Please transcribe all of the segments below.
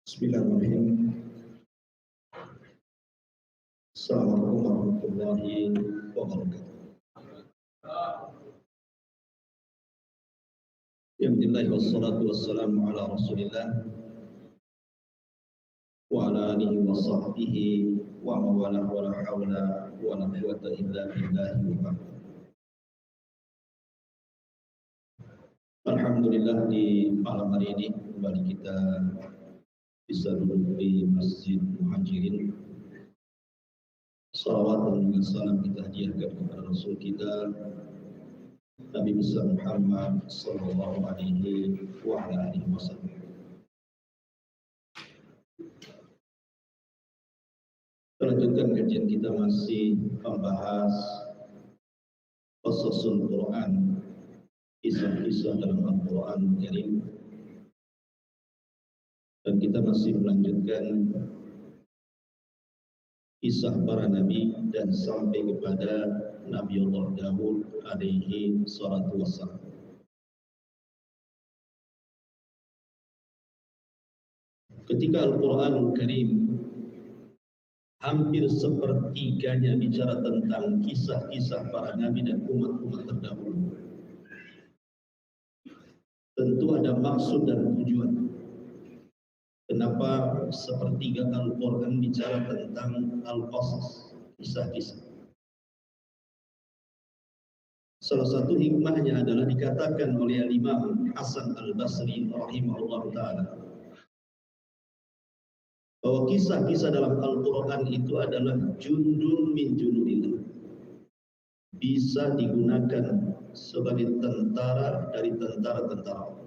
Bismillahirrahmanirrahim. Assalamualaikum warahmatullahi wabarakatuh. Alhamdulillah wassalatu wassalamu ala Rasulillah wa ala alihi wa sahbihi wa mawalah wa la hawla wa la quwwata illa billahi wa ba'd. Alhamdulillah, di malam hari ini kembali kita bisa duduk di Masjid Muhajirin. Salawat dan salam kita hadiahkan kepada Rasul kita Nabi besar Muhammad sallallahu alaihi wa ala alihi wasallam. Lanjutkan kajian kita masih membahas qasasul Quran, kisah-kisah dalam Al-Quran Karim. Dan kita masih melanjutkan kisah para nabi dan sampai kepada Nabi Allah Daud alaihi salatu wassalam. Ketika Al-Quranul Karim hampir sepertiganya bicara tentang kisah-kisah para nabi dan umat-umat terdahulu, tentu ada maksud dan tujuan. Kenapa sepertiga Al-Quran bicara tentang Al-Qasas, kisah-kisah? Salah satu hikmahnya adalah dikatakan oleh Imam Hasan Al-Basri rahimahullah ta'ala bahwa kisah-kisah dalam Al-Quran itu adalah jundun min junudillah, bisa digunakan sebagai tentara dari tentara-tentara Allah.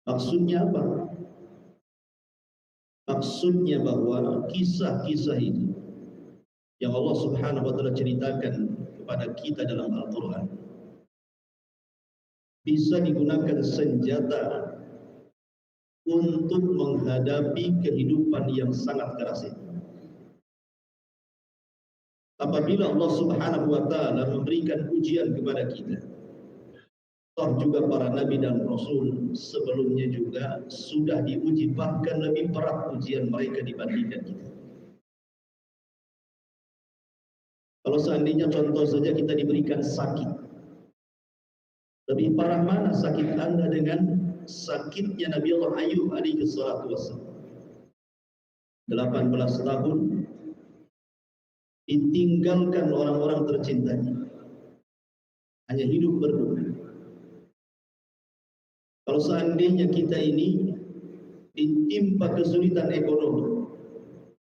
Maksudnya apa? Maksudnya bahwa kisah-kisah itu yang Allah Subhanahu wa ta'ala ceritakan kepada kita dalam Al-Quran bisa digunakan senjata untuk menghadapi kehidupan yang sangat keras itu. Apabila Allah Subhanahu wa ta'ala memberikan ujian kepada kita, toh juga para nabi dan rasul sebelumnya juga sudah diuji, bahkan lebih berat ujian mereka dibandingkan kita. Kalau seandainya contoh saja kita diberikan sakit, lebih parah mana sakit Anda dengan sakitnya Nabi Allah Ayub alaihi salatu wassalam. 18 tahun ditinggalkan orang-orang tercintanya, hanya hidup berdua. Kalau seandainya kita ini ditimpa kesulitan ekonomi,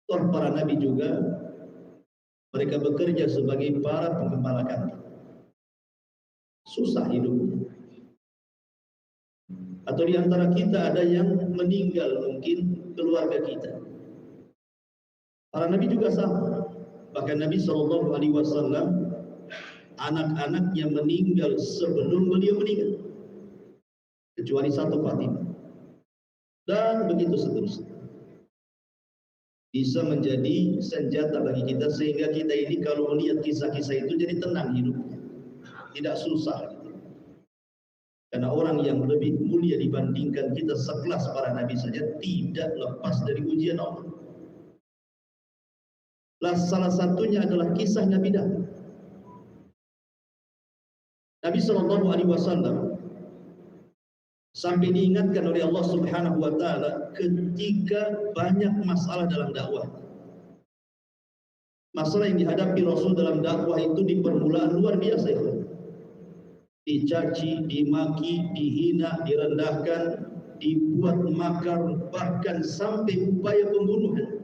toh para nabi juga mereka bekerja sebagai para penggembala kambing, susah hidupnya. Atau di antara kita ada yang meninggal, mungkin keluarga kita. Para nabi juga sama. Bahkan Nabi SAW anak-anaknya meninggal sebelum beliau meninggal, kecuali satu Fatimah, dan begitu seterusnya. Bisa menjadi senjata bagi kita sehingga kita ini kalau melihat kisah-kisah itu jadi tenang hidupnya, tidak susah gitu. Karena orang yang lebih mulia dibandingkan kita sekelas para nabi saja tidak lepas dari ujian Allah. Salah satunya adalah kisah Nabi Daud. Nabi SAW sampai diingatkan oleh Allah Subhanahu wa ta'ala ketika banyak masalah dalam dakwah. Masalah yang dihadapi Rasul dalam dakwah itu di permulaan luar biasa itu. Dicaci, dimaki, dihina, direndahkan, dibuat makar, bahkan sampai upaya pembunuhan.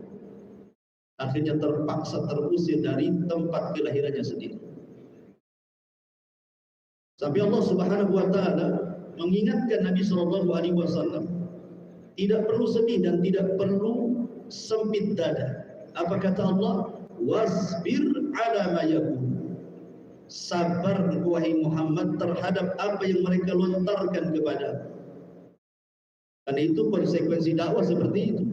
Akhirnya terpaksa terusir dari tempat kelahirannya sendiri. Sampai Allah Subhanahu wa ta'ala mengingatkan Nabi SAW tidak perlu sedih dan tidak perlu sempit dada. Apa kata Allah? Wasbir ala ma yaqul. Sabar wahai Muhammad terhadap apa yang mereka lontarkan kepada. Karena itu konsekuensi dakwah seperti itu.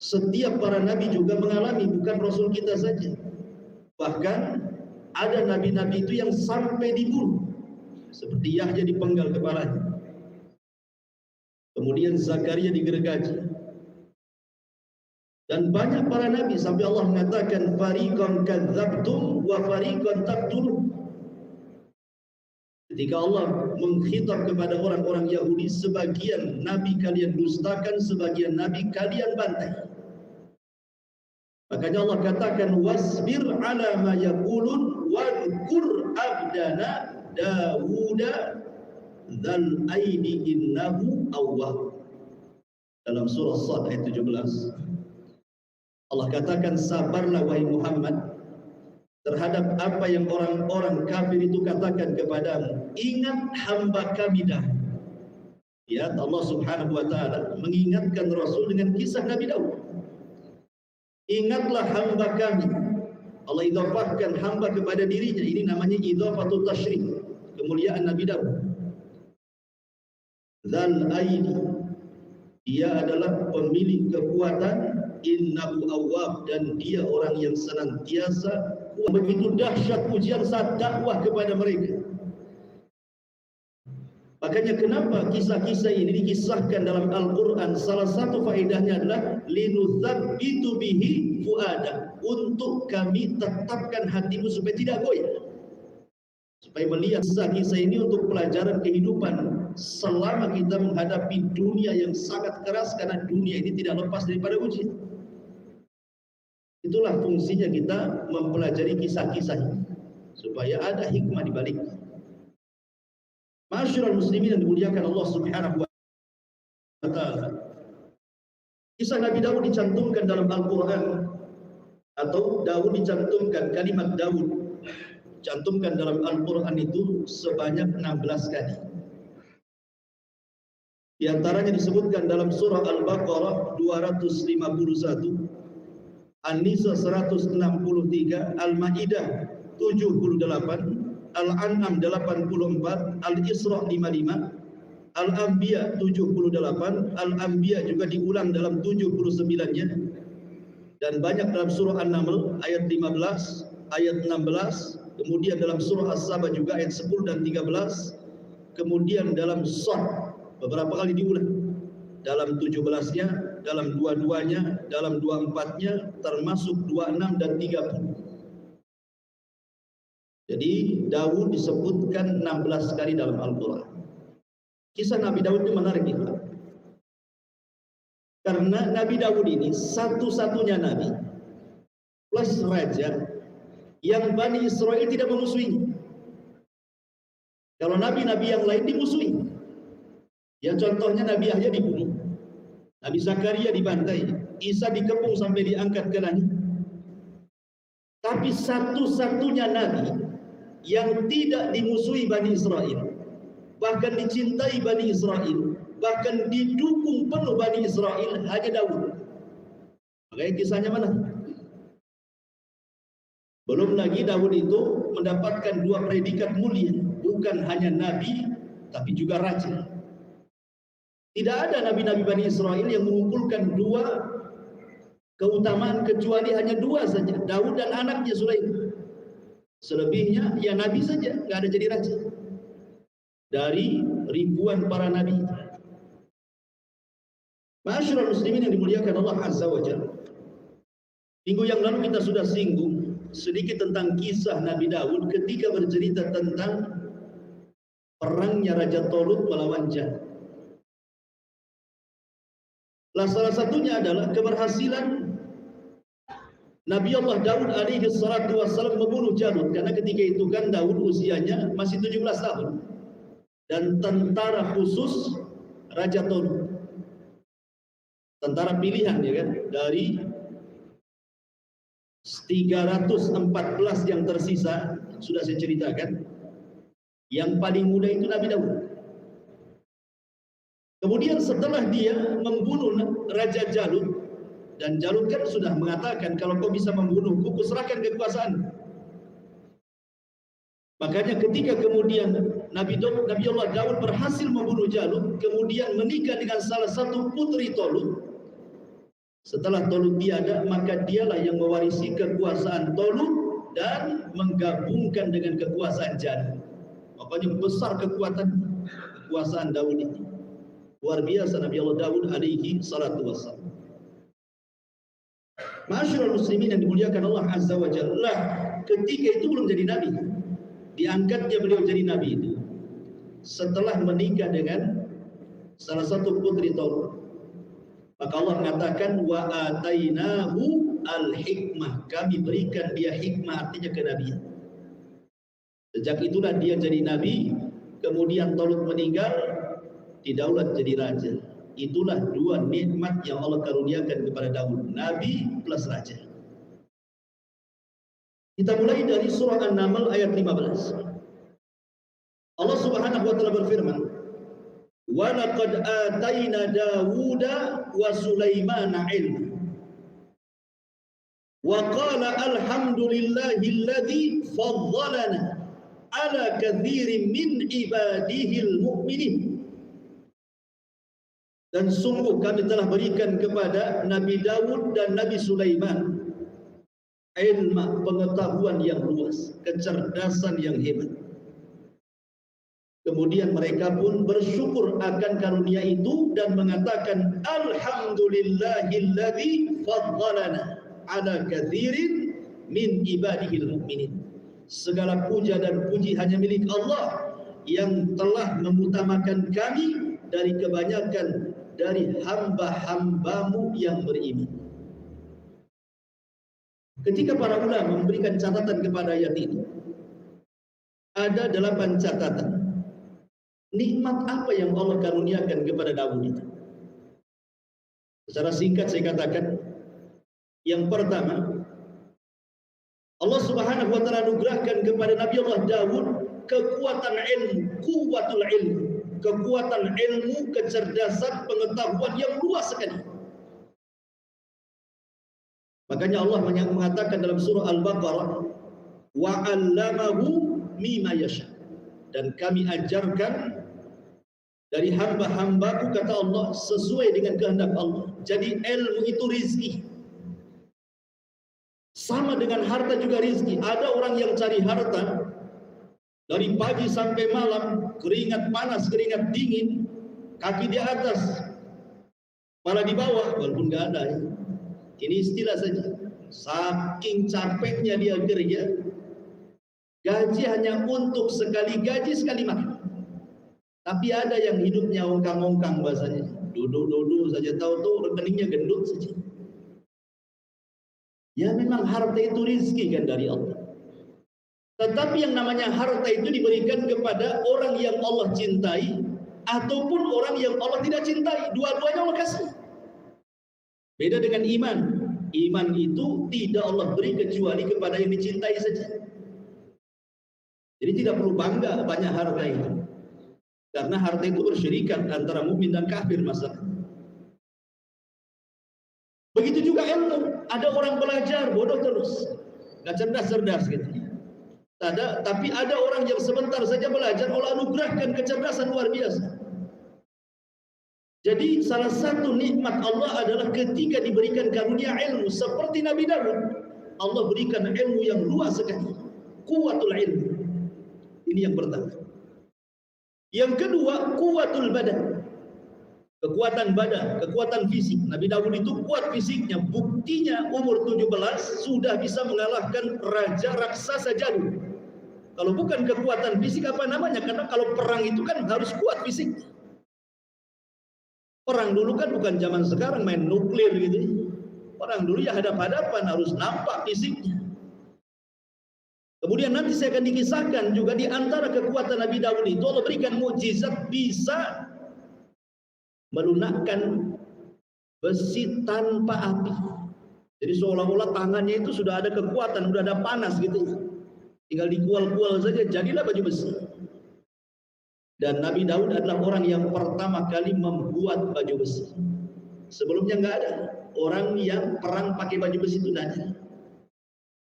Setiap para nabi juga mengalami, bukan Rasul kita saja. Bahkan ada nabi-nabi itu yang sampai dibunuh. Seperti Yahya dipenggal kepalanya. kemudian Zakaria digergaji, dan banyak para nabi sampai Allah mengatakan fariqan kadzabtum wa fariqan taqtulun. Ketika Allah mengkhitab kepada orang-orang Yahudi, sebagian nabi kalian dustakan, sebagian nabi kalian bantai. Makanya Allah katakan wasbir ala ma yaqulun wadhkur abdana Dawuda dzal aidi innahu awwab. Dalam surah Shad ayat 17 Allah katakan, sabarlah wahai Muhammad terhadap apa yang orang-orang kafir itu katakan kepadamu. Ingat hamba kami Daud. Ya, Allah Subhanahu wa taala mengingatkan Rasul dengan kisah Nabi Daud. Ingatlah hamba kami. Allah idhafahkan hamba kepada dirinya. Ini namanya idhafatut tasyrif, kemuliaan Nabi Daud. Dzal aidi, dia adalah pemilik kekuatan, innahu awwab, dan dia orang yang senantiasa. Begitu dahsyat ujian saat dakwah kepada mereka. Makanya kenapa kisah-kisah ini dikisahkan dalam Al-Quran? Salah satu faedahnya adalah linuthabbitu bihi fuada, untuk kami tetapkan hatimu supaya tidak goyah, supaya melihat kisah-kisah ini untuk pelajaran kehidupan selama kita menghadapi dunia yang sangat keras, karena dunia ini tidak lepas daripada ujian. Itulah fungsinya kita mempelajari kisah-kisah ini, supaya ada hikmah di baliknya. Ma'asyiral muslimin yang dimuliakan Allah Subhanahu wa taala. Kisah Nabi Daud dicantumkan dalam Al-Qur'an, atau Daud dicantumkan, kalimat Daud dicantumkan dalam Al-Qur'an itu sebanyak 16 kali. Di antaranya disebutkan dalam surah Al-Baqarah 251, An-Nisa 163, Al-Maidah 78, Al-An'am 84, Al-Isra 55, Al-Anbiya 78, Al-Anbiya juga diulang dalam 79-nya, dan banyak dalam surah An-Naml ayat 15, ayat 16, kemudian dalam surah As-Saba juga ayat 10 dan 13, kemudian dalam Shad beberapa kali diulang, dalam 17-nya, dalam 22-nya, dalam 24-nya, termasuk 26 dan 30. Jadi Daud disebutkan 16 kali dalam Al-Quran. Kisah Nabi Daud itu menarik itu, karena Nabi Daud ini satu-satunya nabi plus raja yang Bani Israel tidak memusuhi. Kalau nabi-nabi yang lain dimusuhi. Ya, contohnya Nabi Yahya dibunuh, Nabi Zakaria dibantai, Isa dikepung sampai diangkat ke langit. Tapi satu-satunya nabi yang tidak dimusuhi Bani Israel, bahkan dicintai Bani Israel, bahkan didukung penuh Bani Israel, hanya Daud. Makanya kisahnya mana? Belum lagi Daud itu mendapatkan dua predikat mulia, bukan hanya nabi tapi juga raja. Tidak ada nabi-nabi Bani Israel yang mengumpulkan dua keutamaan, kecuali hanya dua saja, Daud dan anaknya Sulaiman. Selebihnya ya nabi saja, nggak ada jadi raja dari ribuan para nabi. Ma'asyiral muslimin yang dimuliakan Allah Azza wa Jalla. Minggu yang lalu kita sudah singgung sedikit tentang kisah Nabi Daud ketika bercerita tentang perangnya Raja Tolut melawan Jalut. Salah satunya adalah keberhasilan Nabi Allah Daud alaihi salatu wassalam membunuh Jalut, karena ketika itu kan Daud usianya masih 17 tahun dan tentara khusus Raja Tolut, tentara pilihan ya kan, dari 314 yang tersisa sudah saya ceritakan, yang paling muda itu Nabi Daud. Kemudian setelah dia membunuh Raja Jalut, dan Jalut kan sudah mengatakan, kalau kau bisa membunuhku, kuserahkan kekuasaan. Makanya ketika kemudian Nabi Allah Daud berhasil membunuh Jalut, kemudian menikah dengan salah satu putri Tolut. Setelah Tolut tiada, maka dialah yang mewarisi kekuasaan Tolut dan menggabungkan dengan kekuasaan Jalut. Makanya besar kekuasaan Daud ini. Luar biasa Nabi Allah Daud alaihi salatu wassalam. Ma'asyiral muslimin yang dimuliakan Allah Azza wa Jalla, ketika itu belum jadi nabi. Diangkatnya beliau jadi nabi itu setelah menikah dengan salah satu putri Tolong. Maka Allah mengatakan wa atainahu al-hikmah, kami berikan dia hikmah, artinya kenabian. Sejak itulah dia jadi nabi. Kemudian Talut meninggal, didaulat jadi raja. Itulah dua nikmat yang Allah karuniakan kepada Daud, nabi plus raja. Kita mulai dari surah An-Naml ayat 15. Allah Subhanahu wa taala berfirman, "Wa laqad atayna Dawuda wa Sulaimana 'ilma." Wa qala alhamdulillahilladzi faddalana ala katsirin min ibadihil mu'minin. Dan sungguh kami telah berikan kepada Nabi Daud dan Nabi Sulaiman ilmu, pengetahuan yang luas, kecerdasan yang hebat. Kemudian mereka pun bersyukur akan karunia itu dan mengatakan alhamdulillahilladzi faddalana ala katsirin min ibadihil mu'minin. Segala puja dan puji hanya milik Allah yang telah mengutamakan kami dari kebanyakan dari hamba-hambamu yang beriman. Ketika para ulama memberikan catatan kepada ayat ini, ada 8 catatan. Nikmat apa yang Allah karuniakan kepada Daud itu? Secara singkat saya katakan, yang pertama, Allah Subhanahu wa taala anugerahkan kepada Nabi Allah Daud kekuatan ilmu, kuwatul ilmu, kekuatan ilmu, kecerdasan, pengetahuan yang luas sekali. Makanya Allah mengatakan dalam surah Al-Baqarah, wa 'allamahu mimma yasha, dan kami ajarkan dari hamba-hambaku, kata Allah, sesuai dengan kehendak Allah. Jadi ilmu itu rizki. Sama dengan harta juga rizki. Ada orang yang cari harta dari pagi sampai malam, keringat panas, keringat dingin, kaki di atas, kepala di bawah, walaupun nggak ada ya. Ini istilah saja. Saking capeknya dia kerja, gaji hanya untuk sekali gaji, sekali makan. Tapi ada yang hidupnya ongkang-ongkang bahasanya. Duduk-duduk saja, tahu tuh rekeningnya gendut saja. Ya memang harta itu rizki kan dari Allah. Tetapi yang namanya harta itu diberikan kepada orang yang Allah cintai ataupun orang yang Allah tidak cintai. Dua-duanya Allah kasih. Beda dengan iman. Iman itu tidak Allah beri kecuali kepada yang dicintai saja. Jadi tidak perlu bangga banyak harta itu. Karena harta itu bersyirikat antara mukmin dan kafir masalah. Begitu juga ilmu. Ada orang belajar bodoh terus, nggak cerdas gitu. Tapi ada orang yang sebentar saja belajar, Allah anugerahkan kecerdasan luar biasa. Jadi salah satu nikmat Allah adalah ketika diberikan karunia ilmu seperti Nabi Daud, Allah berikan ilmu yang luas sekali, kuwatul ilmu. Ini yang pertama. Yang kedua, kuwatul badan, kekuatan badan, kekuatan fisik. Nabi Daud itu kuat fisiknya. Buktinya umur 17 sudah bisa mengalahkan raja raksasa jadul. Kalau bukan kekuatan fisik apa namanya? Karena kalau perang itu kan harus kuat fisik. Perang dulu kan bukan zaman sekarang main nuklir gitu. Perang dulu ya hadap-hadapan, harus nampak fisiknya. Kemudian nanti saya akan dikisahkan juga di antara kekuatan Nabi Daud itu Allah berikan mukjizat bisa melunakkan besi tanpa api. Jadi seolah-olah tangannya itu sudah ada kekuatan, sudah ada panas gitu. Tinggal dikual-kual saja, jadilah baju besi. Dan Nabi Daud adalah orang yang pertama kali membuat baju besi. Sebelumnya nggak ada orang yang perang pakai baju besi itu, nggak ada.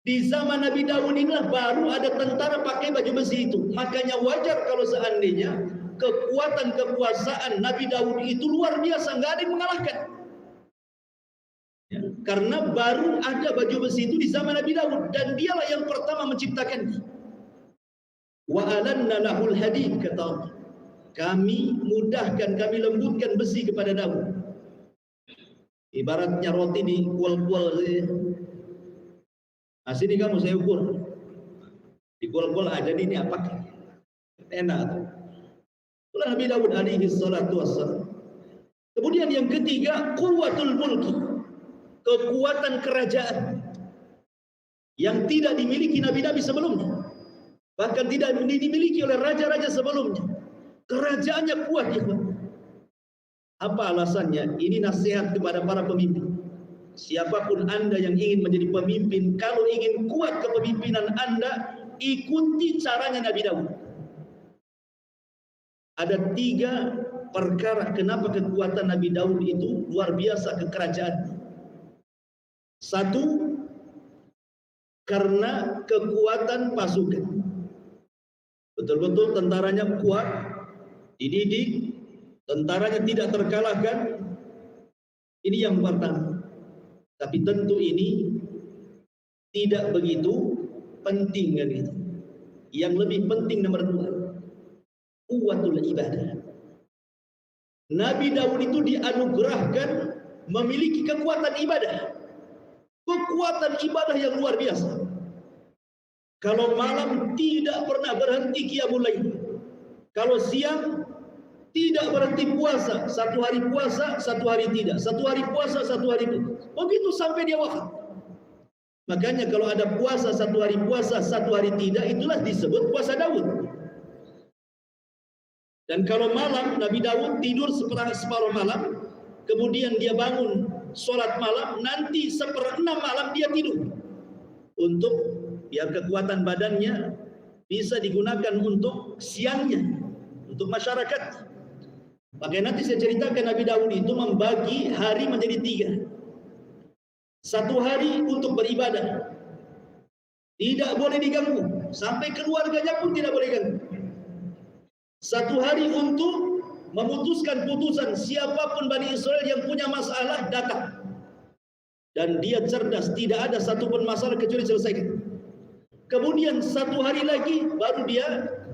Di zaman Nabi Daud inilah baru ada tentara pakai baju besi itu. Makanya wajar kalau seandainya kekuatan kekuasaan Nabi Daud itu luar biasa, nggak ada yang mengalahkan. Ya, karena baru ada baju besi itu di zaman Nabi Daud dan dialah yang pertama menciptakannya. Wa alanna lahul hadid, kata Allah. kami mudahkan, kami lembutkan besi kepada Daud. Ibaratnya roti di kual-kual. Nah, sini kamu saya ukur. Di kual-kual aja ini apa? Enak. Itulah Nabi Daud alaihi salatu wassalam. Kemudian yang ketiga, quwwatul mulki. Kekuatan kerajaan yang tidak dimiliki nabi-nabi sebelumnya. Bahkan tidak dimiliki oleh raja-raja sebelumnya. Kerajaannya kuat ya. Apa alasannya? Ini nasihat kepada para pemimpin. Siapapun Anda yang ingin menjadi pemimpin, kalau ingin kuat kepemimpinan Anda, ikuti caranya Nabi Daud. Ada 3 perkara kenapa kekuatan Nabi Daud itu luar biasa kekerajaan. 1, karena kekuatan pasukan. Betul-betul tentaranya kuat, dididik, tentaranya tidak terkalahkan. Ini yang pertama. Tapi tentu ini tidak begitu penting kan itu. Yang lebih penting nomor 2, quwwatul ibadah. Nabi Daud itu dianugerahkan memiliki kekuatan ibadah. Kekuatan ibadah yang luar biasa. Kalau malam tidak pernah berhenti qiyamul lail. Kalau siang tidak berhenti puasa, 1 hari puasa, 1 hari tidak, 1 hari puasa, 1 hari tidak. Begitu sampai dia wafat. Makanya kalau ada puasa 1 hari puasa, 1 hari tidak, itulah disebut puasa Daud. Dan kalau malam Nabi Daud tidur separuh malam, kemudian dia bangun sholat malam, nanti 1/6 malam dia tidur untuk biar kekuatan badannya bisa digunakan untuk siangnya, untuk masyarakat. Makanya nanti saya ceritakan Nabi Daud itu membagi hari menjadi 3. 1 hari untuk beribadah, tidak boleh diganggu, sampai keluarganya pun tidak boleh ganggu. 1 hari untuk memutuskan putusan, siapapun Bani Israel yang punya masalah datang. Dan dia cerdas, tidak ada satupun masalah kecuali selesaikan. Kemudian 1 hari lagi baru dia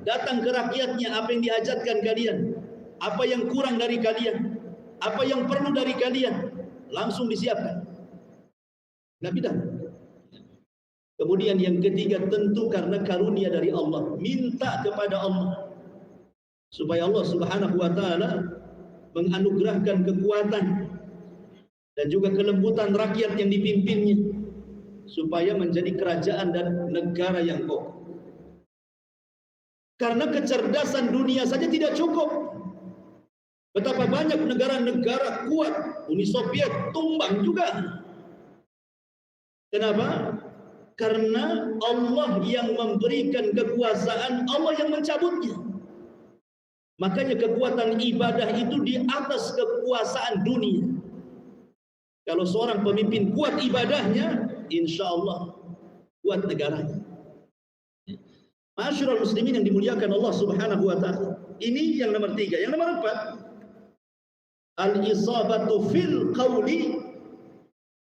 datang ke rakyatnya, apa yang dihajatkan kalian, apa yang kurang dari kalian, apa yang perlu dari kalian, langsung disiapkan. Nabi Daud. Kemudian yang ketiga, tentu karena karunia dari Allah, minta kepada Allah supaya Allah Subhanahu wa taala menganugerahkan kekuatan dan juga kelembutan rakyat yang dipimpinnya supaya menjadi kerajaan dan negara yang kokoh. Karena kecerdasan dunia saja tidak cukup. Betapa banyak negara-negara kuat, Uni Soviet tumbang juga. Kenapa? Karena Allah yang memberikan kekuasaan, Allah yang mencabutnya. Makanya kekuatan ibadah itu di atas kekuasaan dunia. Kalau seorang pemimpin kuat ibadahnya, insya Allah kuat negaranya. Ma'asyiral muslimin yang dimuliakan Allah Subhanahu wa taala. Ini yang nomor 3. Yang nomor 4, al-isabatu fil qawli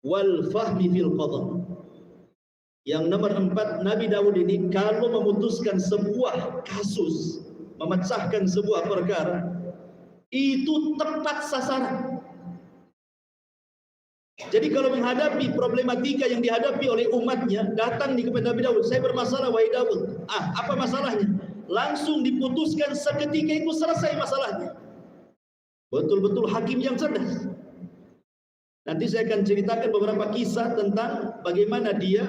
wal fahmi fil qadar. Yang nomor 4, Nabi Daud ini kalau memutuskan sebuah kasus, memecahkan sebuah perkara, itu tepat sasaran. Jadi kalau menghadapi problematika yang dihadapi oleh umatnya, datang di kepada Nabi Daud, saya bermasalah wahai Daud. Apa masalahnya? Langsung diputuskan seketika itu, selesai masalahnya. Betul-betul hakim yang cerdas. Nanti saya akan ceritakan beberapa kisah tentang bagaimana dia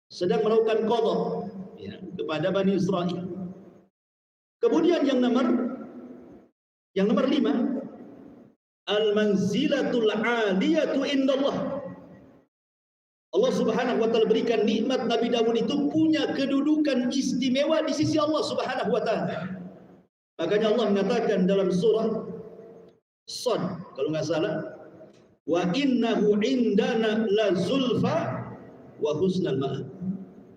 sedang melakukan qadha kepada Bani Israel. Kemudian yang nomor 5, al-manzilatul 'aliyatu indallah. Allah Subhanahu wa taala berikan nikmat Nabi Daud itu punya kedudukan istimewa di sisi Allah Subhanahu wa taala. Makanya Allah mengatakan dalam surah Shad kalau enggak salah, wa innahu indana la zulfa wa husnal ma'ab.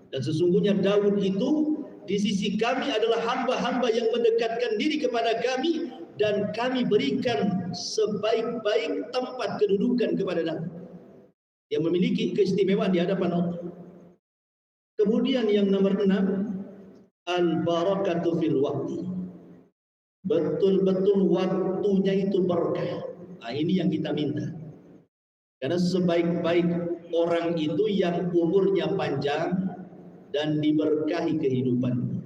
Dan sesungguhnya Daud itu di sisi kami adalah hamba-hamba yang mendekatkan diri kepada kami, dan kami berikan sebaik-baik tempat kedudukan kepada Daud yang memiliki keistimewaan di hadapan Allah. Kemudian yang nomor 6, al-barakatu fil waqti. betul-betul waktunya itu berkah. Nah, ini yang kita minta. Karena sebaik-baik orang itu yang umurnya panjang dan diberkahi kehidupan.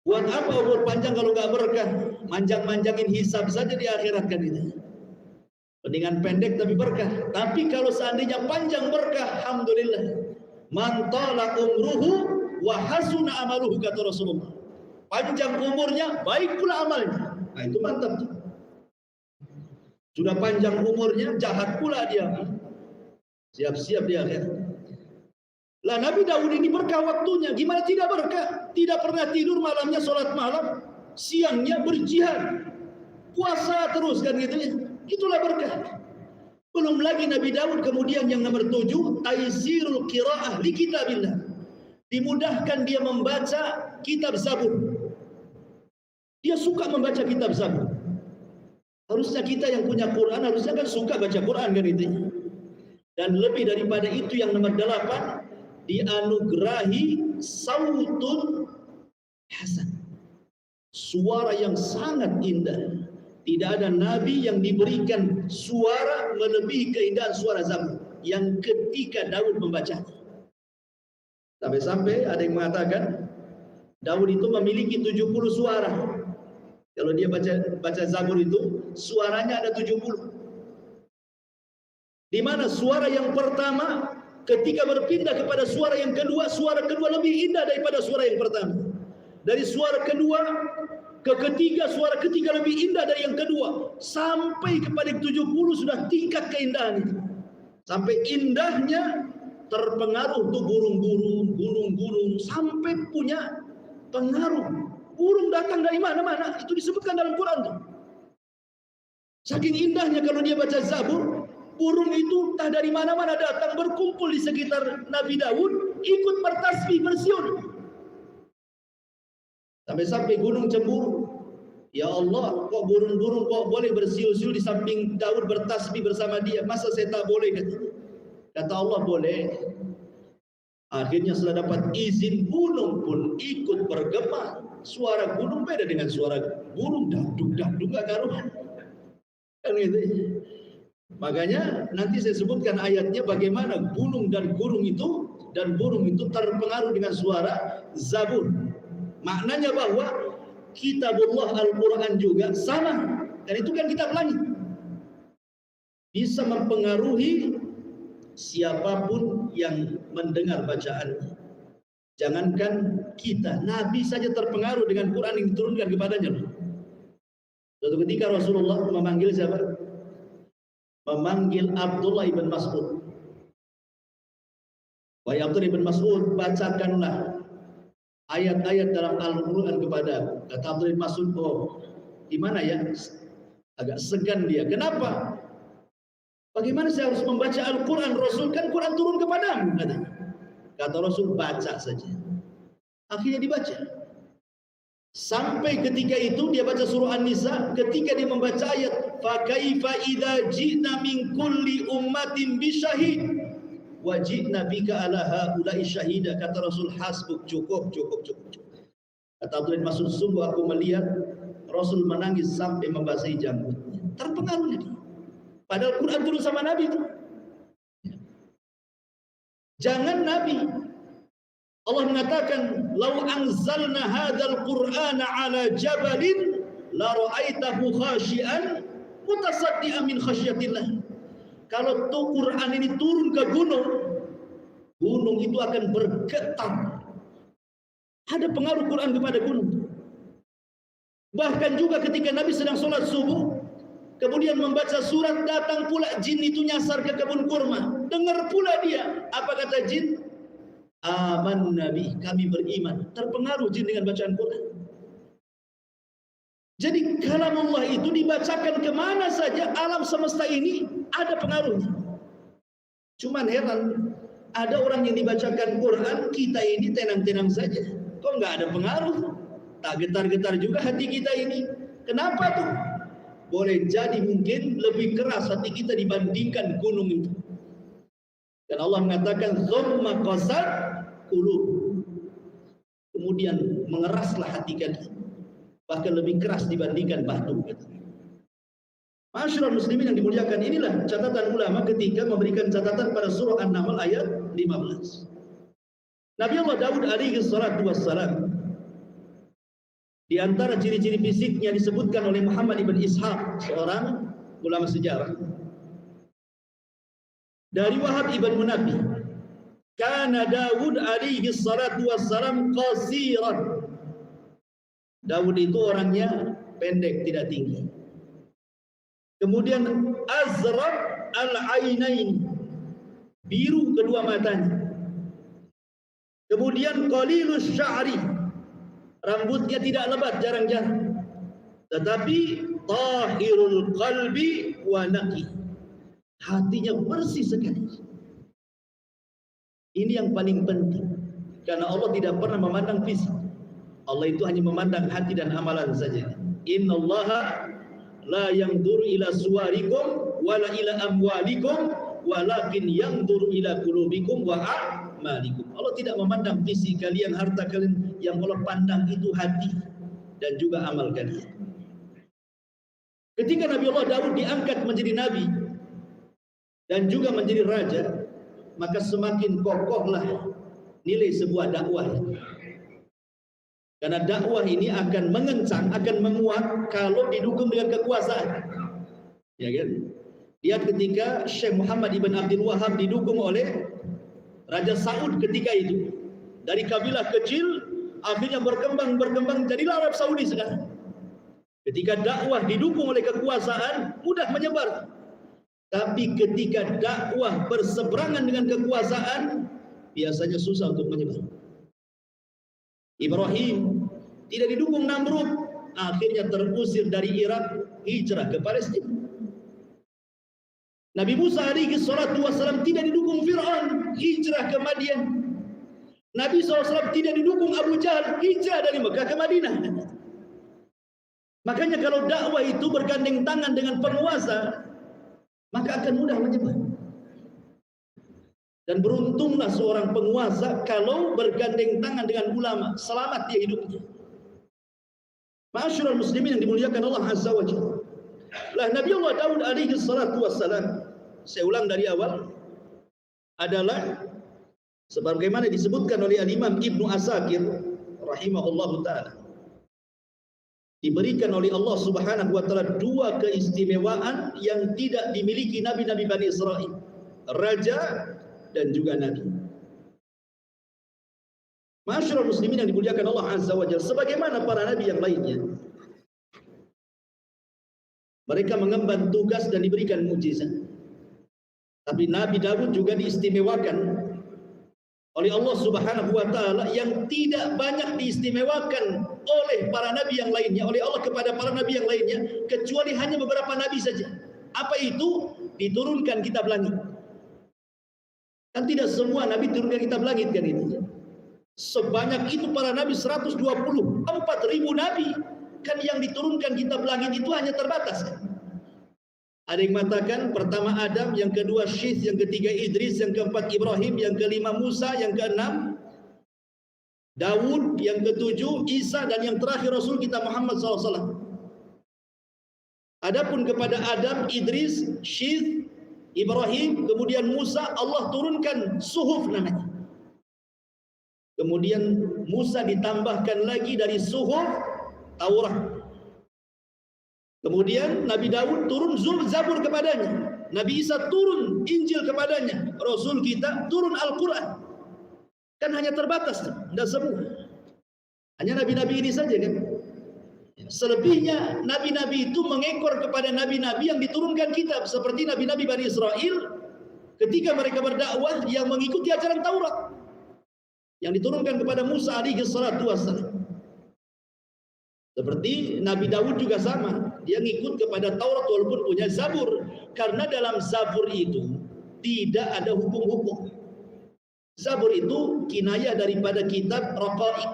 Buat apa umur panjang kalau nggak berkah? Manjang-manjangin hisab saja di akhirat kan itu. Mendingan pendek tapi berkah. Tapi kalau seandainya panjang berkah, alhamdulillah. Man tala umruhu wa hasuna amaluhu, kata Rasulullah. Panjang umurnya, baik pula amalnya. Nah, itu mantap tuh. Sudah panjang umurnya, jahat pula dia. Siap-siap dia akhirat. Lah Nabi Daud ini berkah waktunya. Gimana tidak berkah? Tidak pernah tidur malamnya, sholat malam, siangnya berjihad, puasa terus kan gitu ya. Itulah berkah. Belum lagi Nabi Daud kemudian yang nomor 7, taisirul qiraah li kitabillah. Dimudahkan dia membaca kitab Zabur. Dia suka membaca kitab Zabur. Harusnya kita yang punya Quran harusnya kan suka baca Quran kan itu. Dan lebih daripada itu yang nomor 8, dianugerahi sautun hasan. Suara yang sangat indah. Tidak ada nabi yang diberikan suara melebihi keindahan suara Zabur yang ketika Daud membacanya. Sampai-sampai ada yang mengatakan Daud itu memiliki 70 suara. Kalau dia baca Zabur itu suaranya ada 70. Di mana suara yang pertama ketika berpindah kepada suara yang kedua, suara kedua lebih indah daripada suara yang pertama. Dari suara kedua ke ketiga, suara ketiga lebih indah dari yang kedua. Sampai kepada 70 sudah tingkat keindahan itu. Sampai indahnya terpengaruh tuh burung-burung, sampai punya pengaruh. Burung datang dari mana-mana, itu disebutkan dalam Quran tuh. Saking indahnya kalau dia baca Zabur, burung itu entah dari mana-mana datang berkumpul di sekitar Nabi Daud, ikut bertasbih, bersiul. Sampai-sampai gunung cemburu. Ya Allah, kok burung-burung kok boleh bersiul-siul di samping Daud bertasbih bersama dia? Masa saya tak boleh? Kata Allah, boleh. Akhirnya setelah dapat izin, gunung pun ikut bergema. Suara gunung beda dengan suara burung, daduk-daduk gak karuan. Kan gitu. Makanya nanti saya sebutkan ayatnya bagaimana gunung dan burung itu terpengaruh dengan suara Zabur. Maknanya bahwa kitabullah Al-Quran juga sama. Dan itu kan kitab langit. Bisa mempengaruhi siapapun yang mendengar bacaannya. Jangankan kita, Nabi saja terpengaruh dengan Quran yang diturunkan kepadanya. Suatu ketika Rasulullah memanggil siapa? Memanggil Abdullah ibn Mas'ud. Wahai Abdullah ibn Mas'ud, bacakanlah ayat-ayat dalam Al-Quran kepada. Kata Abdullah ibn Mas'ud, oh gimana ya? Agak segan dia. Kenapa? Bagaimana saya harus membaca Al-Quran? Rasul kan Quran turun kepadamu. Kata Rasul, baca saja. Akhirnya dibaca. Sampai ketika itu dia baca surah An-Nisa. Ketika dia membaca ayat, فَكَيْفَ إِذَا جِئْنَا مِنْ كُلِّ أُمَّةٍ بِشَهِيدٍ وَجِئْنَا بِكَ عَلَى هَؤُلَاءِ شَهِيدًا. Kata Rasul, hasbuk, cukup. Kata Abdullah bin Mas'ud, sungguh aku melihat Rasul menangis sampai membasahi janggutnya. Terpengaruh dia. Padahal Quran turun sama Nabi itu. Jangan Nabi. Allah mengatakan, "Lau anzalna hadzal Qur'ana 'ala jabalin la ra'aitahu khashi'an mutasaddian min khasyatillah." Kalau tuh Quran ini turun ke gunung, gunung itu akan bergetar. Ada pengaruh Quran kepada gunung. Bahkan juga ketika Nabi sedang sholat subuh, kemudian membaca surat, datang pula jin itu nyasar ke kebun kurma. Dengar pula dia. Apa kata jin? Aman Nabi, kami beriman. Terpengaruh jin dengan bacaan Quran. Jadi kalamullah itu dibacakan kemana saja alam semesta ini ada pengaruhnya. Cuman heran, ada orang yang dibacakan Quran, kita ini tenang-tenang saja. Kok nggak ada pengaruh? Tak getar-getar juga hati kita ini. Kenapa tuh? Boleh jadi mungkin lebih keras hati kita dibandingkan gunung itu. Dan Allah mengatakan dzumma qasat qulub. Kemudian mengeraslah hati kalian. bahkan lebih keras dibandingkan batu. Masyarakat muslimin yang dimuliakan, inilah catatan ulama ketika memberikan catatan pada surah An-Naml ayat 15. Nabi Allah Daud alaihi salatu wassalam, di antara ciri-ciri fisiknya disebutkan oleh Muhammad ibn Ishaq, seorang ulama sejarah, dari Wahab ibn Munabbih, kana Daud alaihi salatu wassalam qasiran. Daud itu orangnya pendek, tidak tinggi. Kemudian azraq al-ainain, biru kedua matanya. Kemudian qalilus sya'ri, rambutnya tidak lebat, jarang-jarang. Tetapi tahirul qalbi wa naqi, hatinya bersih sekali. Ini yang paling penting, karena Allah tidak pernah memandang fisik. Allah itu hanya memandang hati dan amalan saja. Innallaha la yanzuru ila suwarikum wala ila amwalikum walakin yanzuru ila qulubikum wa a'malikum. Allah tidak memandang fisik kalian, harta kalian, yang Allah pandang itu hati dan juga amal kalian. Ketika Nabi Allah Daud diangkat menjadi nabi dan juga menjadi raja, maka semakin kokohlah nilai sebuah dakwah. Karena dakwah ini akan mengencang, akan menguat kalau didukung dengan kekuasaan. Ya kan? Lihat ketika Syekh Muhammad ibn Abdul Wahab didukung oleh Raja Saud ketika itu, dari kabilah kecil akhirnya berkembang jadilah Arab Saudi sekarang. Ketika dakwah didukung oleh kekuasaan, mudah menyebar. Tapi ketika dakwah berseberangan dengan kekuasaan, biasanya susah untuk menyebar. Ibrahim tidak didukung Namrud, akhirnya terusir dari Irak, hijrah ke Palestina. Nabi Musa alaihi salatu wassalam tidak didukung Fir'aun, hijrah ke Madian. Nabi SAW tidak didukung Abu Jahal, hijrah dari Mekah ke Madinah. Makanya kalau dakwah itu bergandeng tangan dengan penguasa, maka akan mudah menyebar. Dan beruntunglah seorang penguasa kalau bergandeng tangan dengan ulama, selamat dia hidupnya. Ma'asyiral muslimin yang dimuliakan Allah Azza wa Jalla. Lah Nabi Allah Daud alaihi salatu wassalam, saya ulang dari awal, adalah sebagaimana disebutkan oleh Al-Imam Ibnu Asakir rahimahullahu taala, diberikan oleh Allah Subhanahu wa taala dua keistimewaan yang tidak dimiliki nabi-nabi Bani Israil, raja dan juga nabi. Masyarakat muslimin yang dimuliakan Allah Azza wa Jalla, sebagaimana para nabi yang lainnya, mereka mengemban tugas dan diberikan mukjizat. Tapi Nabi Daud juga diistimewakan oleh Allah Subhanahu wa taala yang tidak banyak diistimewakan oleh para nabi yang lainnya, oleh Allah kepada para nabi yang lainnya, kecuali hanya beberapa nabi saja. Apa itu? Diturunkan kitab langit. Kan tidak semua nabi turunkan kitab langit kan itu. Sebanyak itu para nabi, 124.000 nabi. Kan yang diturunkan kitab langit itu hanya terbatas kan? Ada yang mengatakan pertama Adam, yang kedua Syith, yang ketiga Idris, yang keempat Ibrahim, yang kelima Musa, yang keenam Daud, yang ketujuh Isa, dan yang terakhir Rasul kita Muhammad SAW. Adapun kepada Adam, Idris, Syith, Ibrahim, kemudian Musa, Allah turunkan suhuf namanya. Kemudian Musa ditambahkan lagi dari suhuf Taurat. Kemudian Nabi Daud turun Zabur kepadanya. Nabi Isa turun Injil kepadanya. Rasul kita turun Al-Quran. Kan hanya terbatas, tidak semua. Hanya nabi-nabi ini saja kan. Selebihnya nabi-nabi itu mengekor kepada nabi-nabi yang diturunkan kitab, seperti nabi-nabi Bani Israel ketika mereka berdakwah yang mengikuti ajaran Taurat yang diturunkan kepada Musa alaihi salatu wassalam. Seperti Nabi Daud juga sama, dia ngikut kepada Taurat walaupun punya Zabur, karena dalam Zabur itu tidak ada hukum-hukum. Zabur itu kinayah daripada kitab Raqaiq,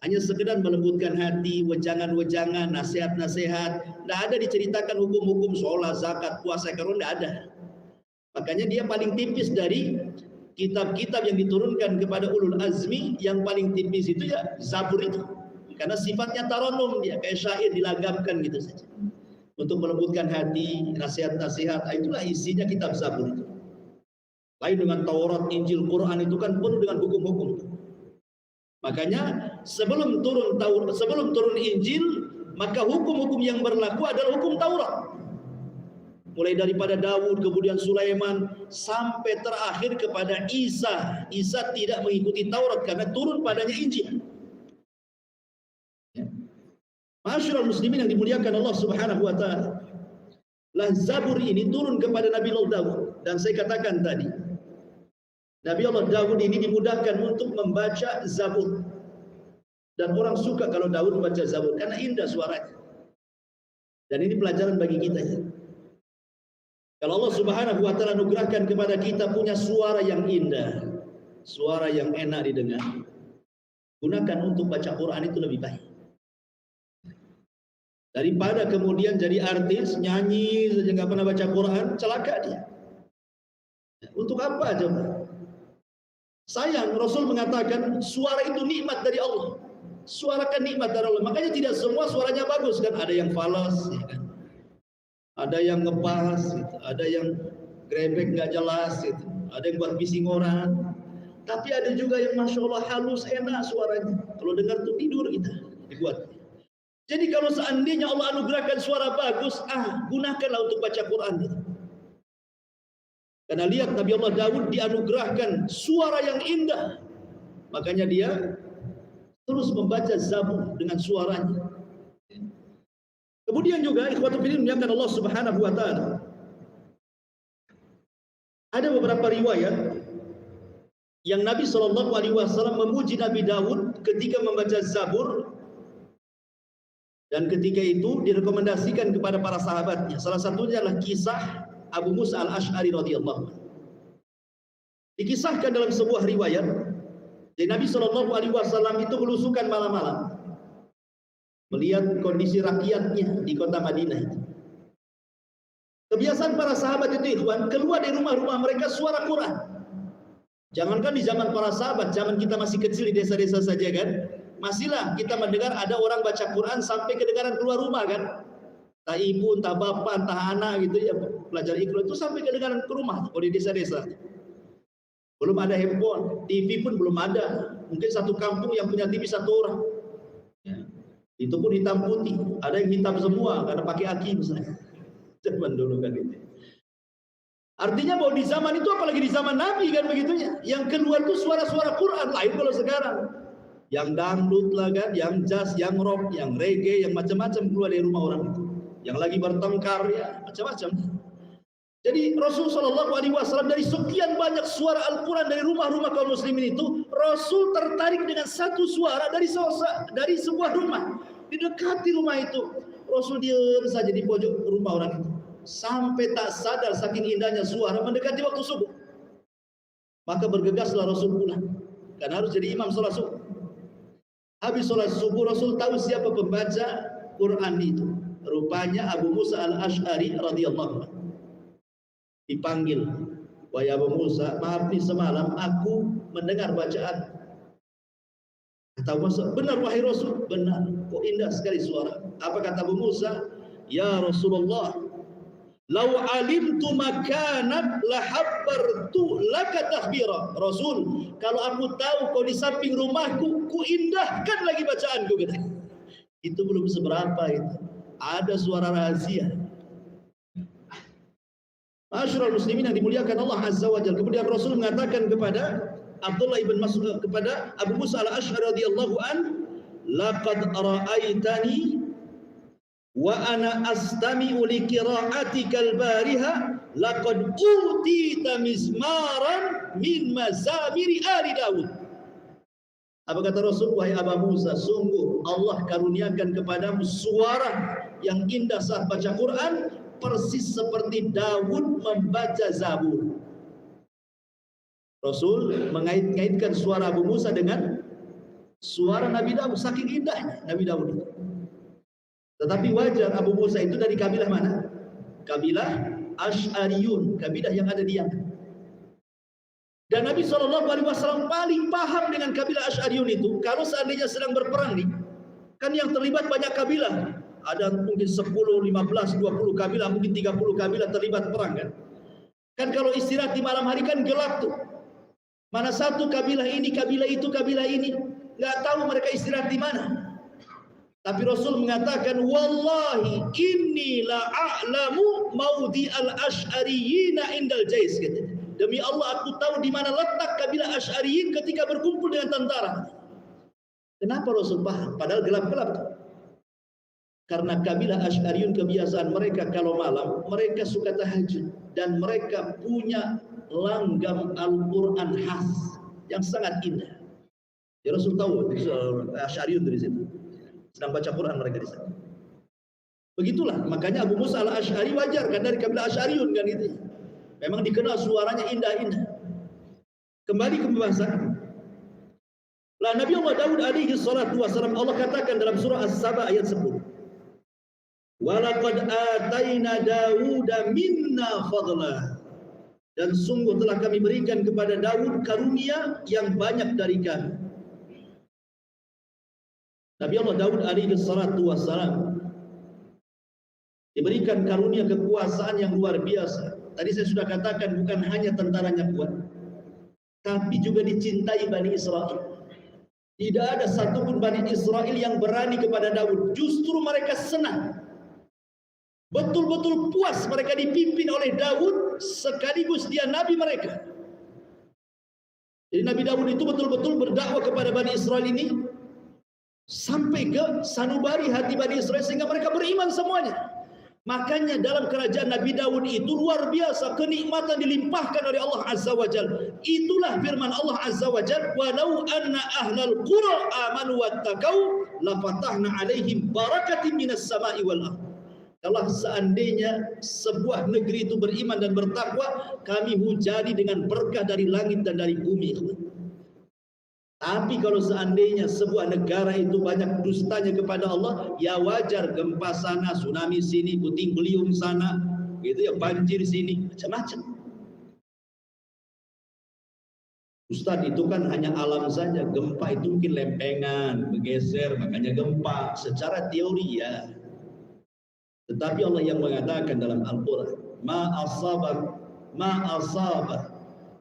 hanya sekedar melembutkan hati, wejangan-wejangan, nasihat-nasihat. Tidak ada diceritakan hukum-hukum sholat, zakat, puasa, karun, tidak ada. Makanya dia paling tipis dari kitab-kitab yang diturunkan kepada ulul azmi. Yang paling tipis itu ya Zabur itu. karena sifatnya taranum, dia kayak syair dilagamkan gitu saja untuk melembutkan hati, nasihat-nasihat. Itulah isinya kitab Zabur itu. Lain dengan Taurat, Injil, Quran itu kan penuh dengan hukum-hukum. Makanya sebelum turun Injil, maka hukum-hukum yang berlaku adalah hukum Taurat. Mulai daripada Daud, kemudian Sulaiman, sampai terakhir kepada Isa. Isa tidak mengikuti Taurat karena turun padanya Injil. Ma'asyiral muslimin yang dimuliakan Allah Subhanahu wa taala. Lah Zabur ini turun kepada Nabi Allah Daud, dan saya katakan tadi, Nabi Allah Daud ini dimudahkan untuk membaca Zabur. Dan orang suka kalau Daud membaca Zabur karena indah suaranya. Dan ini pelajaran bagi kita ya. Kalau Allah Subhanahu wa taala anugerahkan kepada kita punya suara yang indah, suara yang enak didengar, gunakan untuk baca Quran itu lebih baik. Daripada kemudian jadi artis, nyanyi saja nggak pernah baca Quran, celaka dia. Untuk apa coba? Sayang, Rasul mengatakan suara itu nikmat dari Allah. Suarakan nikmat dari Allah. Makanya tidak semua suaranya bagus kan? Ada yang falas, ya kan? Ada yang ngepas, gitu. Ada yang grebek nggak jelas, gitu. Ada yang buat bising orang. Tapi ada juga yang masya Allah halus, enak suaranya. Kalau dengar tuh tidur kita dibuat. Jadi kalau seandainya Allah anugerahkan suara bagus, gunakanlah untuk baca Quran. Gitu. Karena lihat Nabi Allah Daud dianugerahkan suara yang indah, makanya dia terus membaca Zabur dengan suaranya. Kemudian juga ikhwatul fillah dimuliakan Allah Subhanahu wa taala. Ada beberapa riwayat yang Nabi sallallahu alaihi wasallam memuji Nabi Daud ketika membaca Zabur, dan ketika itu direkomendasikan kepada para sahabatnya. Salah satunya adalah kisah Abu Musa al-Ash'ari radhiyallahu anhu. Dikisahkan dalam sebuah riwayat, jadi Nabi sallallahu alaihi wasallam itu belusukan malam-malam melihat kondisi rakyatnya di kota Madinah itu. Kebiasaan para sahabat itu ikhwan, keluar dari rumah-rumah mereka suara Quran. Jangankan di zaman para sahabat, zaman kita masih kecil di desa-desa saja kan, masihlah kita mendengar ada orang baca Quran sampai kedengaran keluar rumah kan. Entah ibu, entah bapak, entah anak gitu ya, pelajar Iqra itu sampai kedengaran ke rumah kalau di desa-desa. Belum ada handphone, TV pun belum ada. Mungkin satu kampung yang punya TV satu orang. Ya. Itu pun hitam putih, ada yang hitam semua karena pakai aki misalnya. Zaman dulu kan itu. Artinya bahwa di zaman itu, apalagi di zaman Nabi kan begitunya, yang keluar itu suara-suara Quran. Lain kalau sekarang, yang dangdut lah kan, yang jazz, yang rock, yang reggae, yang macam-macam keluar dari rumah orang itu. Yang lagi bertengkar ya macam-macam. Jadi Rasul Shallallahu Alaihi Wasallam dari sekian banyak suara Al-Quran dari rumah-rumah kaum muslimin itu, Rasul tertarik dengan satu suara dari sebuah rumah. Didekati rumah itu, Rasul diam saja di pojok rumah orang itu, sampai tak sadar saking indahnya suara mendekati waktu subuh. Maka bergegaslah Rasul pulang, karena harus jadi imam sholat subuh. Habis sholat subuh, Rasul tahu siapa pembaca Quran itu. Rupanya Abu Musa al-Ash'ari radhiyallahu anhu. Dipanggil, wahai Abu Musa, maaf nih semalam aku mendengar bacaan. Kata Abu Musa, benar wahai Rasul, benar. Kok indah sekali suara. Apa kata Abu Musa? Ya Rasulullah, lau alimtu makanak lahabbartu laka tahbira. Rasul, kalau aku tahu kau di samping rumahku, ku indahkan lagi bacaanku. Itu belum seberapa itu. Ada suara rahasia. Ma'asyiral muslimin yang dimuliakan Allah Azza wa Jalla. Kemudian Rasul mengatakan kepada Abdullah ibn Mas'ud, kepada Abu Musa al-Ash'ari radhiyallahu an, laqad ra'aitani wa ana astami'u li qira'atika al-bariha laqad utita mizmaran min mazamiri ali Daud. Apa kata Rasul? Wahai Abu Musa, sungguh Allah karuniakan kepadamu suara yang indah saat baca Quran, persis seperti Daud membaca Zabur. Rasul mengait-ngaitkan suara Abu Musa dengan suara Nabi Daud, saking indahnya Nabi Daud itu. Tetapi wajar Abu Musa itu dari kabilah mana? Kabilah Asy'ariyun, kabilah yang ada di Yaman. Dan Nabi SAW paling paham dengan kabilah Asy'ariyun itu. Kalau seandainya sedang berperang nih, Kan yang terlibat banyak kabilah. Ada mungkin 10, 15, 20 kabilah, mungkin 30 kabilah terlibat perang kan. Kan kalau istirahat di malam hari kan gelap tuh. Mana satu kabilah ini, kabilah itu, kabilah ini. Nggak tahu mereka istirahat di mana. Tapi Rasul mengatakan, wallahi inni la a'lamu maudi al-ash'ariyina indal jais. Demi Allah aku tahu di mana letak kabilah Asy'ariyin ketika berkumpul dengan tentara. Kenapa Rasul paham? Padahal gelap-gelap tuh. Karena kabilah Asy'ariyun kebiasaan mereka kalau malam mereka suka tahajud dan mereka punya langgam Al-Qur'an khas yang sangat indah. Ya Rasul tahu Asy'ariyun dari situ. Sedang baca Quran mereka di sana. Begitulah, makanya Abu Musa al-Asy'ari wajar kan dari kabilah Asy'ariyun kan itu. Memang dikenal suaranya indah-indah. Kembali ke pembahasan. Lah Nabi Allah Daud alaihi salatu wasallam Allah katakan dalam surah As-Saba ayat 10. Walaqad ataina Dauda minna fadla. Dan sungguh telah kami berikan kepada Daud karunia yang banyak dari kami. Nabi Allah Daud alaihi salatu wassalam diberikan karunia kekuasaan yang luar biasa. Tadi saya sudah katakan bukan hanya tentaranya kuat, tapi juga dicintai Bani Israel. Tidak ada satupun Bani Israel yang berani kepada Daud. Justru mereka senang. Betul-betul puas mereka dipimpin oleh Daud sekaligus dia nabi mereka. Jadi Nabi Daud itu betul-betul berdakwah kepada Bani Israel ini sampai ke sanubari hati Bani Israel sehingga mereka beriman semuanya. Makanya dalam kerajaan Nabi Daud itu luar biasa kenikmatan dilimpahkan oleh Allah Azza wa Jalla. Itulah firman Allah Azza wa Jalla, "Walau anna ahlal qura amanu wattaqau la fatahna 'alaihim barakatin minas sama'i wal ardh." Kalau seandainya sebuah negeri itu beriman dan bertakwa, kami hujani dengan berkah dari langit dan dari bumi. Tapi kalau seandainya sebuah negara itu banyak dustanya kepada Allah, ya wajar gempa sana, tsunami sini, puting beliung sana, gitu ya, banjir sini, macam-macam. Ustaz, itu kan hanya alam saja. Gempa itu mungkin lempengan, bergeser, makanya gempa. Secara teori ya. Tetapi Allah yang mengatakan dalam Al-Quran, ma asabah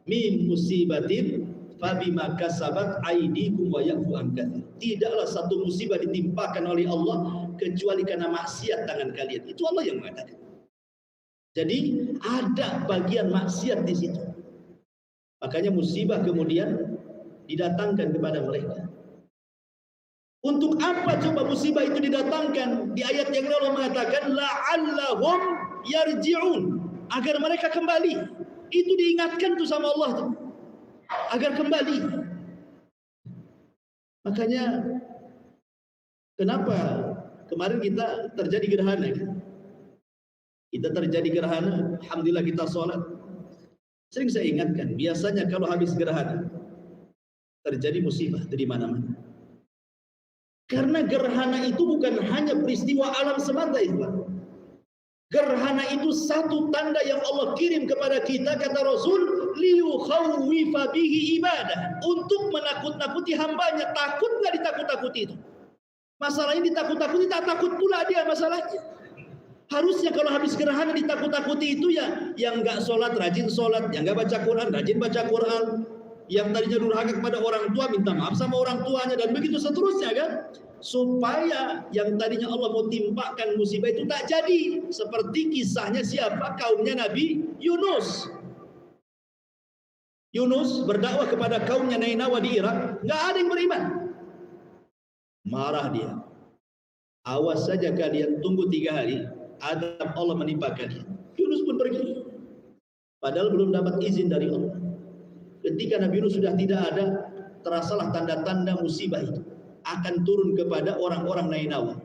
min musibatin fabima kasabat aydikum wa ya'fu an katsir. Tidaklah satu musibah ditimpakan oleh Allah kecuali karena maksiat tangan kalian. Itu Allah yang mengatakan. Jadi ada bagian maksiat di situ. Makanya musibah kemudian didatangkan kepada mereka. Untuk apa coba musibah itu didatangkan? Di ayat yang Allah mengatakan la'allahum yarji'un, agar mereka kembali. Itu diingatkan tuh sama Allah tuh. Agar kembali. Makanya kenapa kemarin kita terjadi gerhana? Kita terjadi gerhana, alhamdulillah kita sholat. Sering saya ingatkan, biasanya kalau habis gerhana terjadi musibah di mana-mana. Karena gerhana itu bukan hanya peristiwa alam semata, Ikhwan. Gerhana itu satu tanda yang Allah kirim kepada kita, kata Rasul, liyukhawwifa bihi ibadah, untuk menakut-nakuti hambanya. Takut nggak ditakut-takuti itu? Masalahnya ditakut-takuti, tak takut pula dia masalahnya. Harusnya kalau habis gerhana ditakut-takuti itu ya, yang nggak sholat rajin sholat, yang nggak baca Quran rajin baca Quran, yang tadinya durhaka kepada orang tua minta maaf sama orang tuanya, dan begitu seterusnya kan, supaya yang tadinya Allah mau timpakan musibah itu tak jadi. Seperti kisahnya siapa? Kaumnya Nabi Yunus. Yunus berdakwah kepada kaumnya Nainawa di Irak, nggak ada yang beriman. Marah dia. Awas saja kalian, tunggu 3 hari, azab Allah menimpa kalian. Yunus pun pergi, padahal belum dapat izin dari Allah. Ketika Nabi Yunus sudah tidak ada, terasalah tanda-tanda musibah itu akan turun kepada orang-orang Nainawa.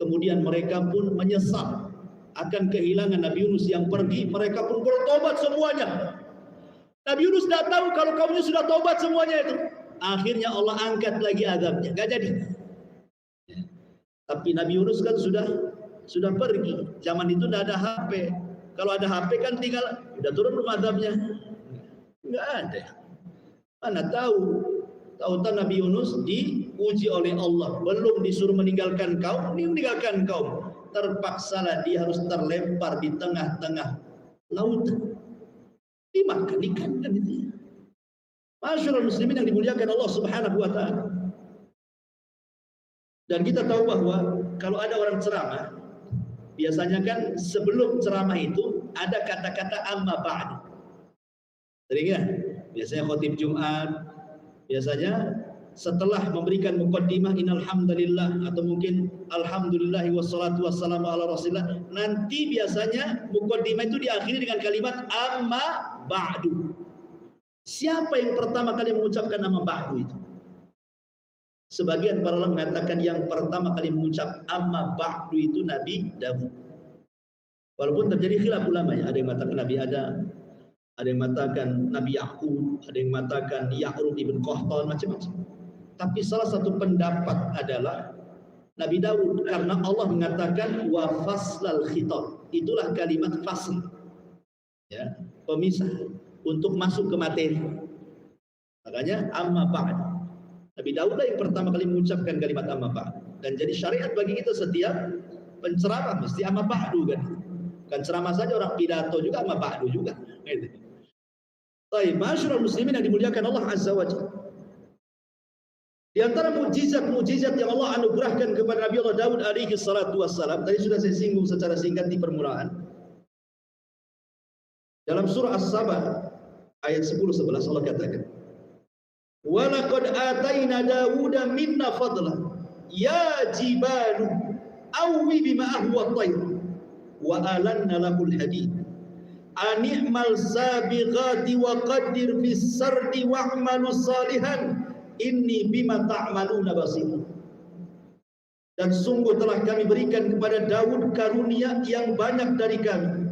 Kemudian mereka pun menyesal akan kehilangan Nabi Yunus yang pergi. Mereka pun bertobat semuanya. Nabi Yunus tidak tahu kalau kaumnya sudah tobat semuanya itu. Akhirnya Allah angkat lagi azabnya, gak jadi. Tapi Nabi Yunus kan sudah pergi. Zaman itu tidak ada HP. Kalau ada HP kan tinggal udah turun belum azabnya. Nggak ada. Mana tahu Tahu-tahu Nabi Yunus diuji oleh Allah, belum disuruh meninggalkan kaum, ini meninggalkan kaum. Terpaksalah dia harus terlempar di tengah-tengah lautan. Dimakan ikan kan itu. Masyaallah muslimin yang dimuliakan Allah Subhanahu wa taala. Dan kita tahu bahwa kalau ada orang ceramah, biasanya kan sebelum ceramah itu ada kata-kata amma ba'du. Sering ya? Biasanya khotib Jumat, biasanya setelah memberikan muqaddimah innal hamdalillah atau mungkin alhamdulillah wassalatu wassalamu ala rasulillah, nanti biasanya muqaddimah itu diakhiri dengan kalimat amma ba'du. Siapa yang pertama kali mengucapkan amma ba'du itu? Sebagian para ulama mengatakan yang pertama kali mengucap amma ba'du itu Nabi Daud. Walaupun terjadi khilaf ulama ya, ada yang mengatakan Nabi Adam, ada yang mengatakan Nabi Yaqub, ada yang mengatakan Ya'rub ibn Qahtan, macam-macam. Tapi salah satu pendapat adalah Nabi Daud, karena Allah mengatakan wa faslal khitab. Itulah kalimat fasl. Ya, pemisah untuk masuk ke materi. Makanya amma ba'd. Nabi Daud lah yang pertama kali mengucapkan kalimat amma ba'd. Dan jadi syariat bagi kita setiap penceramah mesti amma ba'du kan. Bukan ceramah saja, orang pidato juga amma ba'du juga. Baik, masyaallah muslimin yang dimuliakan Allah Azza wa Jalla. Di antara mukjizat-mukjizat yang Allah anugerahkan kepada Nabi Allah Daud alaihi salatu wassalam, tadi sudah saya singgung secara singkat di permulaan. Dalam surah As-Saba ayat 10-11 Allah katakan, "Wa laqad ataina Dawuda minna fadla ya jibalu awwi bima'ahu wat-tayr wa alanna lahul hadid ani'mal sabighati wa qaddir fis sardi wa'malu salihan inni bima ta'maluna basir." Dan sungguh telah kami berikan kepada Daud karunia yang banyak dari kami.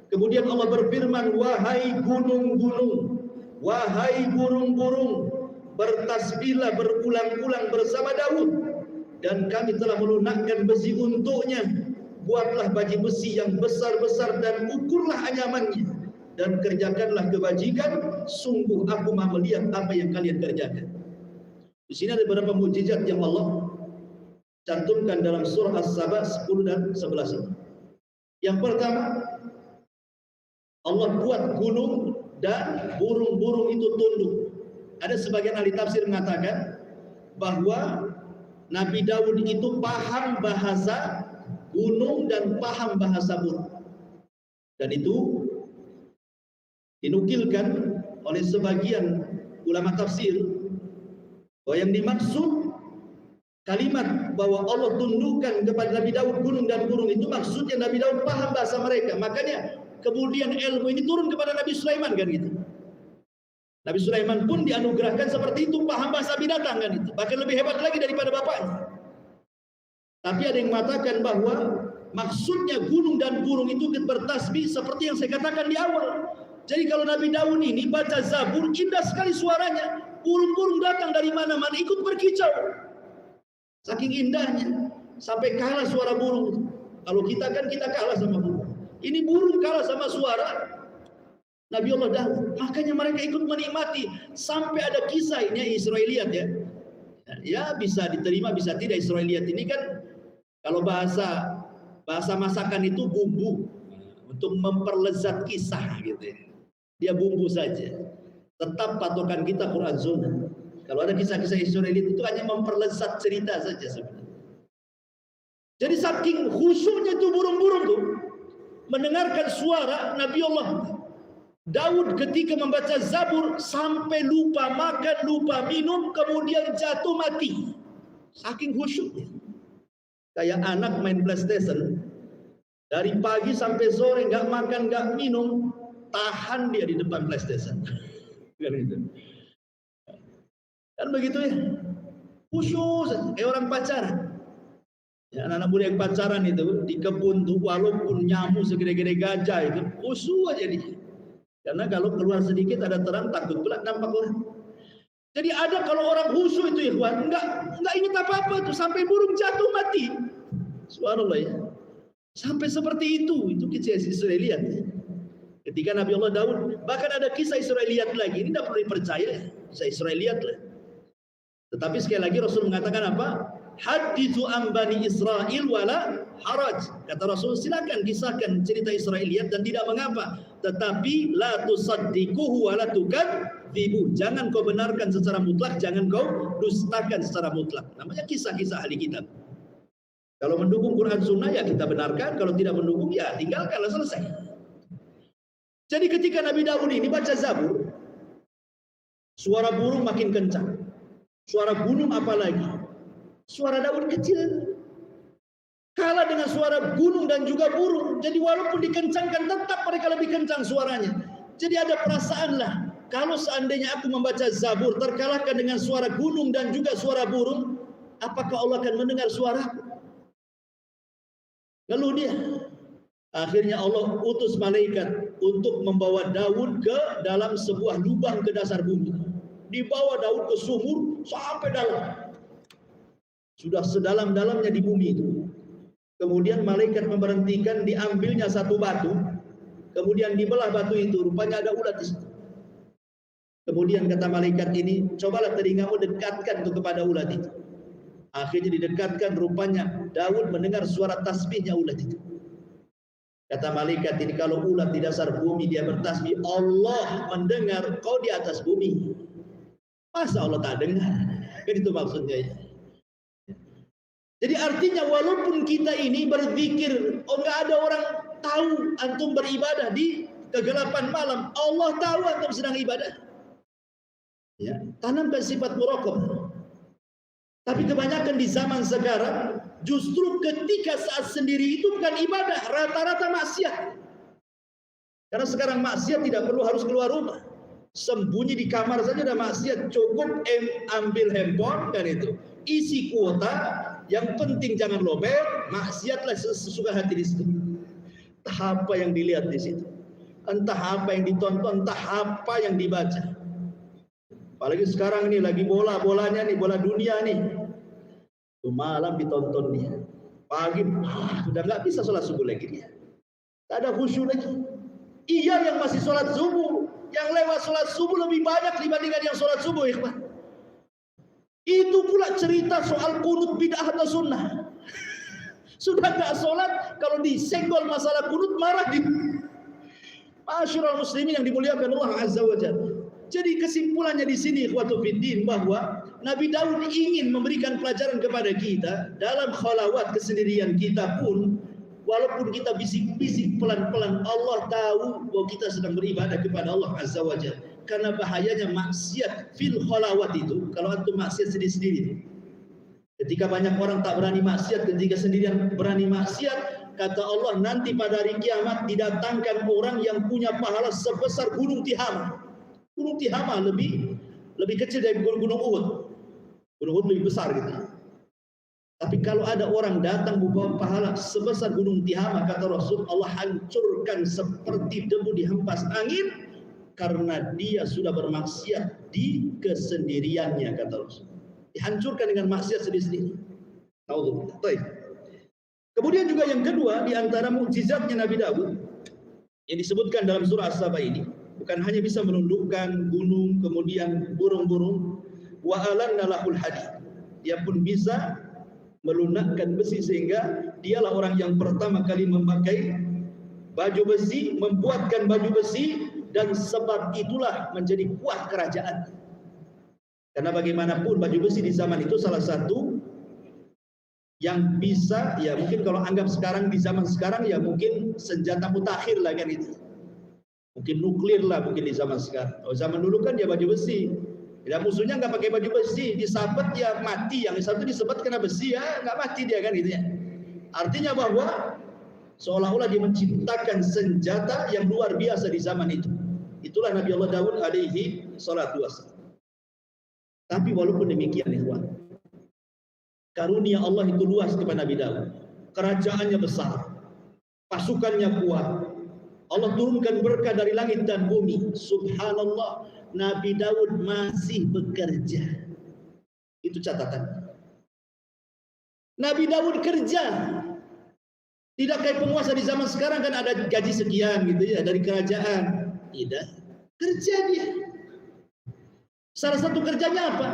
Kemudian Allah berfirman, wahai gunung-gunung, wahai burung-burung, bertasbihlah berulang-ulang bersama Daud. Dan kami telah melunakkan besi untuknya. Buatlah baju besi yang besar-besar dan ukurlah anyamannya. Dan kerjakanlah kebajikan, sungguh aku maha melihat apa yang kalian kerjakan. Di sini ada beberapa mukjizat yang Allah cantumkan dalam surah As-Saba 10 dan 11 ini. Yang pertama, Allah buat gunung dan burung-burung itu tunduk. Ada sebagian ahli tafsir mengatakan bahwa Nabi Daud itu paham bahasa gunung dan paham bahasa burung. Dan itu dinukilkan oleh sebagian ulama tafsir bahwa yang dimaksud kalimat bahwa Allah tundukkan kepada Nabi Daud gunung dan burung itu maksudnya Nabi Daud paham bahasa mereka. Makanya kemudian ilmu ini turun kepada Nabi Sulaiman kan gitu. Nabi Sulaiman pun dianugerahkan seperti itu, paham bahasa binatang kan itu. Bahkan lebih hebat lagi daripada bapaknya. Tapi ada yang mengatakan bahwa maksudnya gunung dan burung itu bertasbih seperti yang saya katakan di awal. Jadi kalau Nabi Daud ini baca Zabur, indah sekali suaranya. Burung-burung datang dari mana-mana ikut berkicau. Saking indahnya, sampai kalah suara burung. Kalau kita kan kita kalah sama burung. Ini burung kalah sama suara Nabi Allah Daud. Makanya mereka ikut menikmati. Sampai ada kisah ini Israiliyat ya. Ya bisa diterima, bisa tidak. Israiliyat ini kan kalau bahasa masakan itu bumbu untuk memperlezat kisah gitu ya. Dia bumbu saja. Tetap patokan kita Quran Sunnah. Kalau ada kisah-kisah Israiliyat itu hanya memperlezat cerita saja sebenarnya. Jadi saking khusyuknya itu burung-burung tuh mendengarkan suara Nabi Allah Daud ketika membaca Zabur sampai lupa makan, lupa minum, kemudian jatuh mati. Saking khusyuknya. Kayak anak main PlayStation, dari pagi sampai sore nggak makan, nggak minum, tahan dia di depan PlayStation. Kan begitu ya. Khusyuk, kayak orang pacaran. Ya, anak-anak muda yang pacaran itu di kebun tuh walaupun nyamuk segede-gede gajah itu khusyuk aja dia. Karena kalau keluar sedikit ada terang takut pula nampak orang. Jadi ada kalau orang khusyuk itu ikhwan enggak ingat apa-apa tuh sampai burung jatuh mati. Subhanallah ya. Sampai seperti itu kisah Israiliyat. Ketika Nabi Allah Daud, bahkan ada kisah Israiliyat lagi. Ini tidak perlu dipercaya, kisah Israiliyat lah. Tetapi sekali lagi Rasul mengatakan apa? Hadithu an Bani Israil wala haraj. Kata Rasul, silakan kisahkan cerita Israiliyat dan tidak mengapa. Tetapi la tusaddiquhu wala tukadzibu. Jangan kau benarkan secara mutlak, jangan kau dustakan secara mutlak. Namanya kisah-kisah ahli kitab. Kalau mendukung Quran Sunnah ya kita benarkan, kalau tidak mendukung ya tinggalkanlah, selesai. Jadi ketika Nabi Daud ini baca Zabur, suara burung makin kencang, suara gunung apalagi. Suara Daud kecil kalah dengan suara gunung dan juga burung. Jadi walaupun dikencangkan tetap mereka lebih kencang suaranya. Jadi ada perasaan lah, kalau seandainya aku membaca Zabur terkalahkan dengan suara gunung dan juga suara burung, apakah Allah akan mendengar suaraku? Lalu dia akhirnya Allah utus malaikat untuk membawa Daud ke dalam sebuah lubang ke dasar bumi. Dibawa Daud ke sumur sampai dalam. Sudah sedalam-dalamnya di bumi itu. Kemudian malaikat memberhentikan, diambilnya satu batu, kemudian dibelah batu itu, rupanya ada ulat di situ. Kemudian kata malaikat ini, cobalah telingamu dekatkan itu kepada ulat itu. Akhirnya didekatkan, rupanya Daud mendengar suara tasbihnya ulat itu. Kata malaikat ini, kalau ulat di dasar bumi dia bertasbih, Allah mendengar, kau di atas bumi. Masa Allah tak dengar? Kan itu maksudnya ya. Jadi artinya walaupun kita ini berzikir, enggak ada orang tahu antum beribadah di kegelapan malam, Allah tahu antum sedang ibadah. Ya, tanamkan sifat muraqabah. Tapi kebanyakan di zaman sekarang justru ketika saat sendiri itu bukan ibadah, rata-rata maksiat. Karena sekarang maksiat tidak perlu harus keluar rumah. Sembunyi di kamar saja ada maksiat, cukup ambil handphone dan itu isi kuota. Yang penting jangan lobet, maksiatlah sesuka hati di situ. Entah apa yang dilihat di situ, entah apa yang ditonton, entah apa yang dibaca. Apalagi sekarang ini lagi bolanya nih, bola dunia nih. Tuh malam ditonton dia, pagi sudah nggak bisa sholat subuh lagi dia. Tak ada khusyuk lagi. Iya yang masih sholat subuh, yang lewat sholat subuh lebih banyak dibandingkan yang sholat subuh, ikhwan. Itu pula cerita soal kunut bid'ah atau sunnah. Sudah gak sholat, kalau disenggol masalah kunut marah di Ma'asyiral muslimin yang dimuliakan Allah Azza wa Jalla. Jadi kesimpulannya di sini ikhwatu fiddin, bahwa Nabi Daud ingin memberikan pelajaran kepada kita dalam khalawat kesendirian kita pun, walaupun kita bisik-bisik pelan-pelan, Allah tahu bahwa kita sedang beribadah kepada Allah Azza wa Jalla. Karena bahayanya maksiat fil khalawat itu, kalau antum maksiat sendiri-sendiri. Ketika banyak orang tak berani maksiat, ketika sendirian berani maksiat, kata Allah nanti pada hari kiamat didatangkan orang yang punya pahala sebesar gunung Tihama. Gunung Tihama lebih kecil dari gunung Uhud. Gunung Uhud lebih besar gitu. Tapi kalau ada orang datang membawa pahala sebesar gunung Tihama, kata Rasul, Allah hancurkan seperti debu dihempas angin. Karena dia sudah bermaksiat di kesendiriannya, kata Rasul. Dihancurkan dengan maksiat sendiri-sendiri. Naudzubillah. Baik. Kemudian juga yang kedua, di antara mukjizatnya Nabi Daud yang disebutkan dalam surah As-Saba ini, bukan hanya bisa menundukkan gunung, kemudian burung-burung, wa alanna lahul hadid. Dia pun bisa melunakkan besi, sehingga dialah orang yang pertama kali memakai baju besi, membuatkan baju besi, dan sebab itulah menjadi kuat kerajaan. Karena bagaimanapun baju besi di zaman itu salah satu yang bisa, ya mungkin kalau anggap sekarang di zaman sekarang ya mungkin senjata mutakhir lah kan itu. Mungkin nuklir lah mungkin di zaman sekarang. Kalau zaman dulu kan ya baju besi. Ya musuhnya nggak pakai baju besi, disabet ya mati. Yang satu disebut kena besi ya nggak mati dia kan gitu ya. Artinya bahwa seolah-olah dia menciptakan senjata yang luar biasa di zaman itu. Itulah Nabi Allah Daud alaihi salatu wassalam. Tapi walaupun demikian ikhwan, karunia Allah itu luas kepada Nabi Daud. Kerajaannya besar, pasukannya kuat. Allah turunkan berkah dari langit dan bumi. Subhanallah, Nabi Daud masih bekerja. Itu catatan. Nabi Daud kerja. Tidak kayak penguasa di zaman sekarang kan ada gaji sekian gitu ya dari kerajaan. Tidak. Kerja dia. Salah satu kerjanya apa?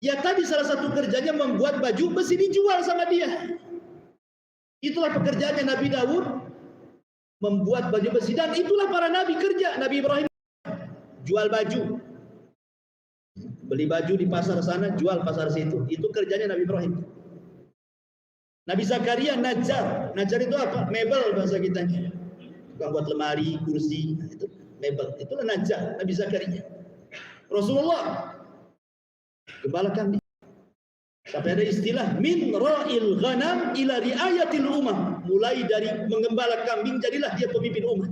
Ya tadi salah satu kerjanya membuat baju besi dijual sama dia. Itulah pekerjaannya Nabi Daud, membuat baju besi. Dan itulah para nabi kerja. Nabi Ibrahim jual baju, beli baju di pasar sana, jual pasar situ. Itu kerjanya Nabi Ibrahim. Nabi Zakaria Najjar. Najjar itu apa? Mebel bahasa kita. Bukan buat lemari, kursi, itu mebel. Itulah Najjar, Nabi Zakaria. Rasulullah gembala kambing. Sampai ada istilah min ra'il ghanam ila riayatil ummah. Mulai dari menggembala kambing jadilah dia pemimpin umat.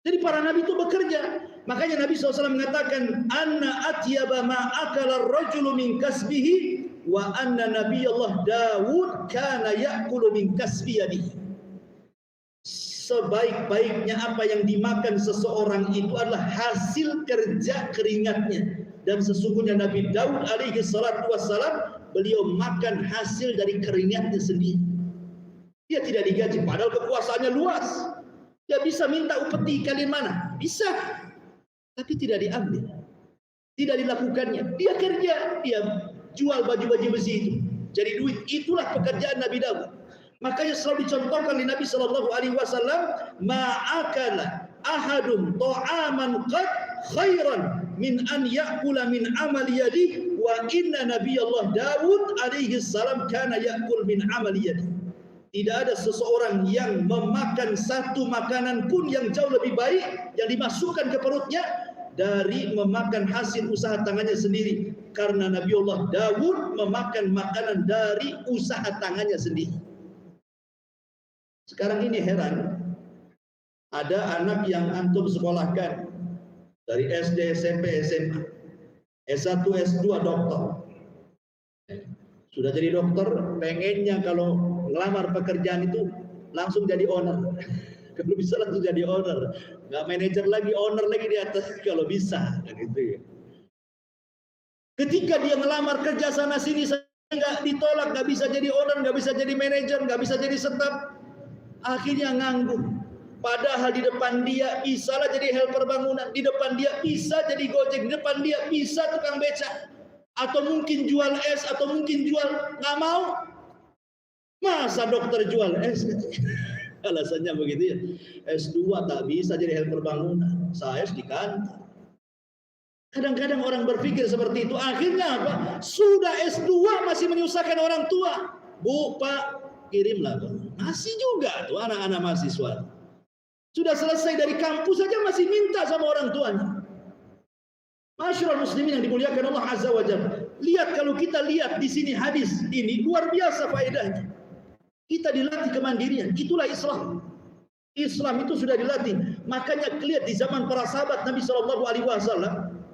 Jadi para nabi itu bekerja. Makanya Nabi SAW mengatakan anna atyaba ma akala ar-rajulu min kasbihi wa anna nabiyallah Daud kana ya'kulu min kasbi yadihi. Sebaik-baiknya apa yang dimakan seseorang itu adalah hasil kerja keringatnya. Dan sesungguhnya Nabi Daud alaihi salatu wassalam, beliau makan hasil dari keringatnya sendiri. Dia tidak digaji, padahal kekuasaannya luas. Dia bisa minta upeti kalian mana? Bisa. Tapi tidak diambil. Tidak dilakukannya. Dia kerja, dia jual baju-baju besi itu. Jadi duit, itulah pekerjaan Nabi Daud. Makanya selalu dicontohkan di Nabi SAW, ma'akala ahadun ta'aman qad khairan min an ya'kula min amal yadi wa inna nabiyallah Daud alaihi salam kana ya'kul min amal yadi. Tidak ada seseorang yang memakan satu makanan pun yang jauh lebih baik yang dimasukkan ke perutnya dari memakan hasil usaha tangannya sendiri. Karena Nabiullah Daud memakan makanan dari usaha tangannya sendiri. Sekarang ini heran, ada anak yang antum sekolahkan dari SD, SMP, SMA, S1, S2 dokter. Sudah jadi dokter, pengennya kalau ngelamar pekerjaan itu langsung jadi owner. Kalau bisa langsung jadi owner, nggak manajer lagi, owner lagi di atas kalau bisa, gitu ya. Ketika dia ngelamar kerja sana sini, nggak ditolak, nggak bisa jadi owner, nggak bisa jadi manajer, nggak bisa jadi staf, akhirnya nganggur. Padahal di depan dia bisa lah jadi helper bangunan, di depan dia bisa jadi gojek, di depan dia bisa tukang beca, atau mungkin jual es, atau mungkin jual, nggak mau. Masa dokter jual es? Alasannya begitu ya. S2 tak bisa jadi helper bangunan, saya di kantor. Kadang-kadang orang berpikir seperti itu. Akhirnya apa? Sudah S2 masih menyusahkan orang tua. Bu, Pak, kirimlah. Masih juga tuh anak-anak mahasiswa. Sudah selesai dari kampus saja masih minta sama orang tuanya. Masyaallah muslimin yang dimuliakan Allah Azza wa Jalla. Lihat, kalau kita lihat di sini hadis ini luar biasa faedahnya. Kita dilatih kemandirian. Itulah Islam. Islam itu sudah dilatih. Makanya lihat di zaman para sahabat Nabi SAW,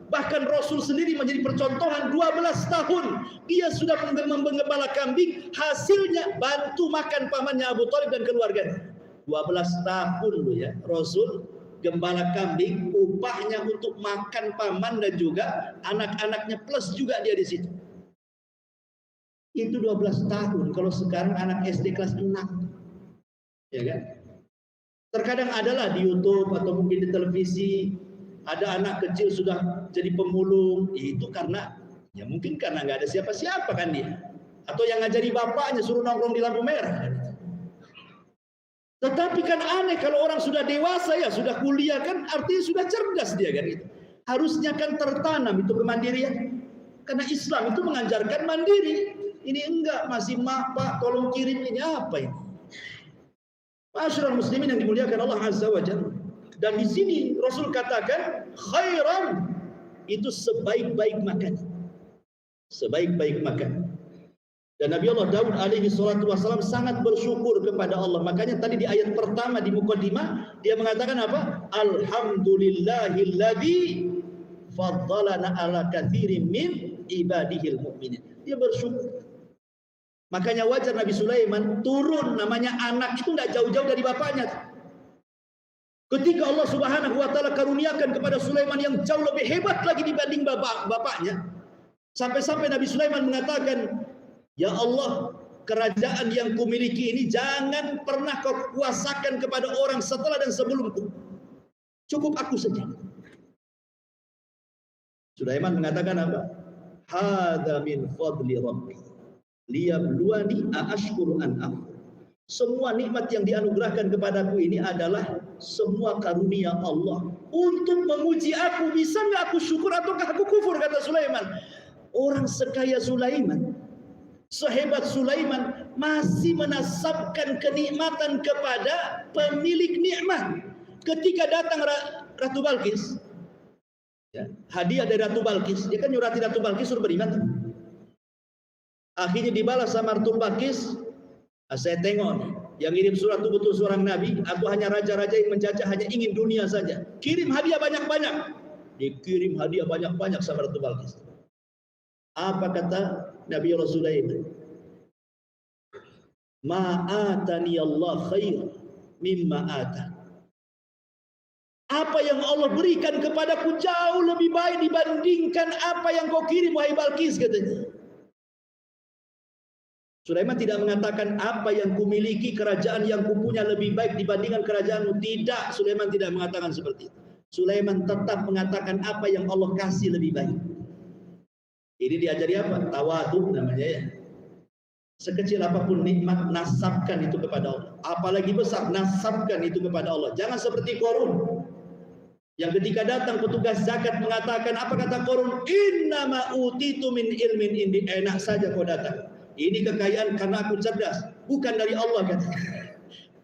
bahkan Rasul sendiri menjadi percontohan. 12 tahun dia sudah menggembala kambing, hasilnya bantu makan pamannya Abu Thalib dan keluarganya. 12 tahun loh ya, Rasul gembala kambing, upahnya untuk makan paman dan juga anak-anaknya, plus juga dia di situ. Itu 12 tahun. Kalau sekarang anak SD kelas 6, ya kan? Terkadang adalah di YouTube atau mungkin di televisi, ada anak kecil sudah jadi pemulung. Itu karena, ya mungkin karena nggak ada siapa-siapa kan dia. Atau yang ngajari bapaknya suruh nongkrong di lampu merah. Tetapi kan aneh kalau orang sudah dewasa, ya sudah kuliah kan, artinya sudah cerdas dia kan itu. Harusnya kan tertanam itu kemandirian. Karena Islam itu mengajarkan mandiri. Ini enggak, masih mak, Pak, tolong kirim ini apa ini? Masyaallah muslimin yang dimuliakan Allah Azza wa Jalla. Dan di sini Rasul katakan khairan, itu sebaik-baik makan. Sebaik-baik makan. Dan Nabi Allah Daud alaihi salatu wasallam sangat bersyukur kepada Allah. Makanya tadi di ayat pertama di muqaddimah dia mengatakan apa? Alhamdulillahilladzi faddalana ala katsirin min ibadihil mu'minin. Dia bersyukur. Makanya wajar Nabi Sulaiman turun, namanya anak itu tidak jauh-jauh dari bapaknya. Ketika Allah Subhanahu wa taala karuniakan kepada Sulaiman yang jauh lebih hebat lagi dibanding bapaknya. Sampai-sampai Nabi Sulaiman mengatakan, "Ya Allah, kerajaan yang kumiliki ini jangan pernah kau kuasakan kepada orang setelah dan sebelumku. Cukup aku saja." Sulaiman mengatakan apa? hadza min fadli rabbi liyabluwani aashkuru an akfur. Semua nikmat yang dianugerahkan kepadaku ini adalah semua karunia Allah untuk menguji aku, bisa nggak aku syukur ataukah aku kufur, kata Sulaiman. Orang sekaya Sulaiman, sehebat Sulaiman, masih menasabkan kenikmatan kepada pemilik nikmat. Ketika datang Ratu Balkis, ya, hadiah dari Ratu Balkis, dia kan nyurati Ratu Balkis suruh beriman. Akhirnya dibalas sama Ratu Balkis, saya tengok nih, yang kirim surat itu betul seorang nabi atau hanya raja-raja yang menjajah hanya ingin dunia saja. Kirim hadiah banyak-banyak. Dikirim hadiah banyak-banyak sama Ratu Balkis. Apa kata Nabi Allah Sulaiman? Ma'atani Allah khair mimma ata. Apa yang Allah berikan kepadaku jauh lebih baik dibandingkan apa yang kau kirim wahai Balkis, katanya. Sulaiman tidak mengatakan apa yang kumiliki, kerajaan yang kupunya lebih baik dibandingkan kerajaanmu. Tidak, Sulaiman tidak mengatakan seperti itu. Sulaiman tetap mengatakan apa yang Allah kasih lebih baik. Ini diajari apa? Tawadhu namanya, ya. Sekecil apapun nikmat, nasabkan itu kepada Allah. Apalagi besar, nasabkan itu kepada Allah. Jangan seperti Qarun, yang ketika datang petugas zakat mengatakan, apa kata Qarun? Innama utitu min ilmin indi. Enak saja kau datang. Ini kekayaan karena aku cerdas, bukan dari Allah, katanya.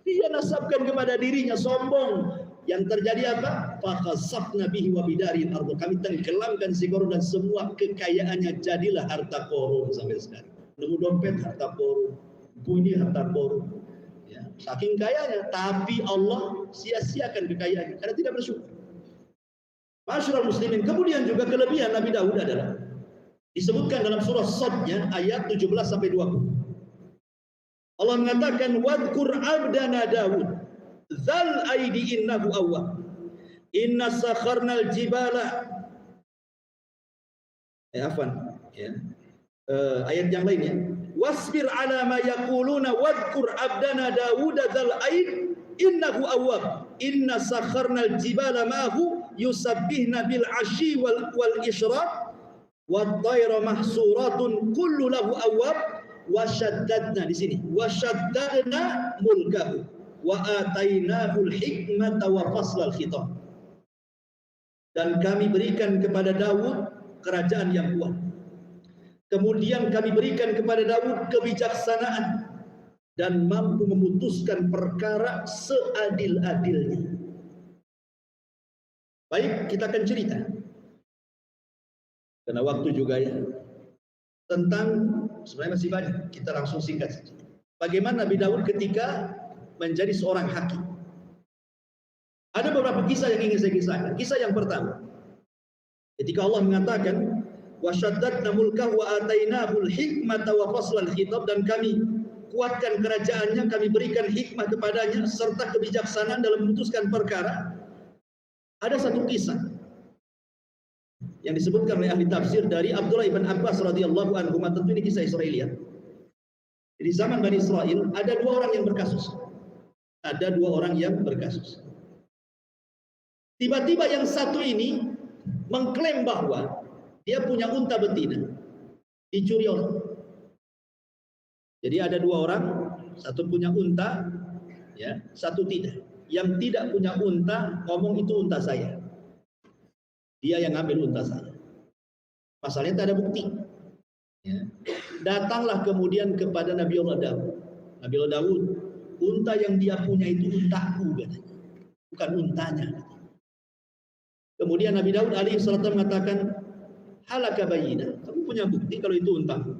Dia nasabkan kepada dirinya, sombong. Yang terjadi apa? Fakhasafna bihi wa bidaril ardh. Kami tenggelamkan si Qarun dan semua kekayaannya, jadilah harta Qarun sampai sekarang. Nemu dompet harta Qarun, bunyi harta Qarun. Ya, saking kayanya, tapi Allah sia-siakan kekayaannya karena tidak bersyukur. Masyarul muslimin, kemudian juga kelebihan Nabi Daud adalah disebutkan dalam surah Sad-nya ayat 17 sampai 20. Allah mengatakan wadhkur abdana Daud dzal aidi innahu awwab inna sakharnal jibala ayat yang lainnya wasbir ala ma yaquluna wadhkur abdana Daud dzal aid innahu awwab inna sakharnal jibala ma'hu yusabbihna bil ashi wal isyraq wat-tayra mahsuratun kullu lahu awwab wasyaddadna, di sini wasyaddadna mulkahu wa atainahu al-hikmata wa faslal khitab. Dan kami berikan kepada Daud kerajaan yang kuat. Kemudian kami berikan kepada Daud kebijaksanaan dan mampu memutuskan perkara seadil-adilnya. Baik, kita akan cerita karena waktu juga, ya, tentang, sebenarnya masih banyak, kita langsung singkat saja. Bagaimana Nabi Daud ketika menjadi seorang hakim. Ada beberapa kisah yang ingin saya kisahkan. Kisah yang pertama, ketika Allah mengatakan wasyaddadna mulkahu wa atainahul hikmata wa faslal khitab, dan kami kuatkan kerajaannya, kami berikan hikmah kepadanya serta kebijaksanaan dalam memutuskan perkara. Ada satu kisah yang disebutkan oleh ahli tafsir dari Abdullah ibn Abbas radhiyallahu anhu. Tentu ini kisah Israeliat. Di zaman Bani Israel ada dua orang yang berkasus. Ada dua orang yang berkasus. Tiba-tiba yang satu ini mengklaim bahwa dia punya unta betina, dicuri orang. Jadi ada dua orang, satu punya unta, ya, satu tidak. Yang tidak punya unta ngomong itu unta saya. Dia yang ngambil unta saya. Masalahnya tak ada bukti. Ya. Datanglah kemudian kepada Nabi Allah Daud. Nabi Allah Daud, unta yang dia punya itu untaku, katanya, bukan untanya. Kemudian Nabi Daud alaihi salatu mengatakan, halaka bayyinah, kamu punya bukti kalau itu untaku?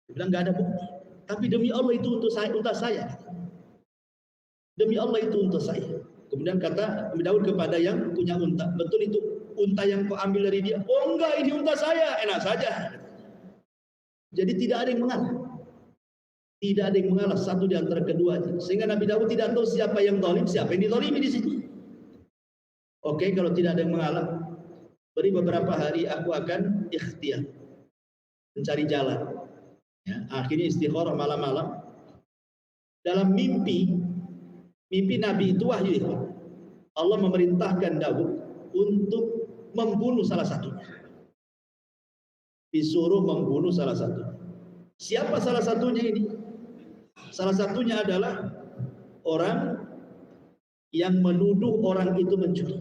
Dia bilang nggak ada bukti. Tapi demi Allah itu untuk saya, unta saya. Demi Allah itu unta saya. Kemudian kata Nabi Daud kepada yang punya unta, betul itu unta yang kau ambil dari dia? Oh enggak, ini unta saya. Enak saja. Jadi tidak ada yang mengalah. Tidak ada yang mengalah, satu di antara keduanya. Sehingga Nabi Daud tidak tahu siapa yang zalim, siapa yang dizalimi di situ. Oke, kalau tidak ada yang mengalah, beri beberapa hari aku akan ikhtiar, mencari jalan. Ya, akhirnya istikharah malam-malam. Dalam mimpi Nabi itu wahyu. Allah memerintahkan Daud untuk membunuh salah satunya. disuruh membunuh salah satu. Siapa salah satunya ini? Salah satunya adalah orang yang menuduh orang itu mencuri.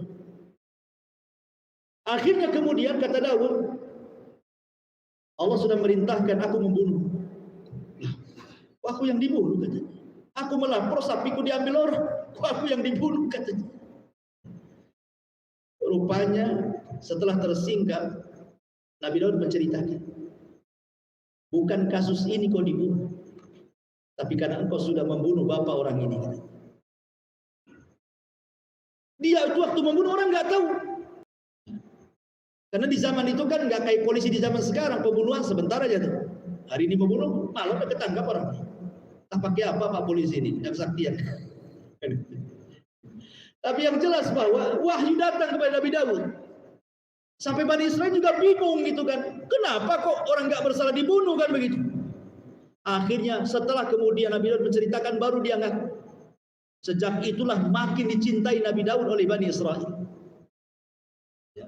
Akhirnya kemudian kata Daud, Allah sudah merintahkan aku membunuh. Aku yang dibunuh katanya. Aku melapor sapiku diambil orang. Aku yang dibunuh katanya. Rupanya setelah tersingkap, Nabi Daud menceritakan, bukan kasus ini kau dibunuh, tapi karena engkau sudah membunuh bapak orang ini. Dia itu waktu membunuh orang nggak tahu. Karena di zaman itu kan nggak kayak polisi di zaman sekarang, pembunuhan sebentar aja tuh. Hari ini membunuh, malam udah ketangkap orang. Tak pakai apa Pak polisi ini, yang kesaktian. Tapi yang jelas bahwa wahyu datang kepada Nabi Daud. Sampai Bani Israel juga bingung gitu kan. Kenapa kok orang nggak bersalah dibunuh kan begitu? Akhirnya setelah kemudian Nabi Daud menceritakan, baru dia ngaku. Sejak itulah makin dicintai Nabi Daud oleh Bani Israel.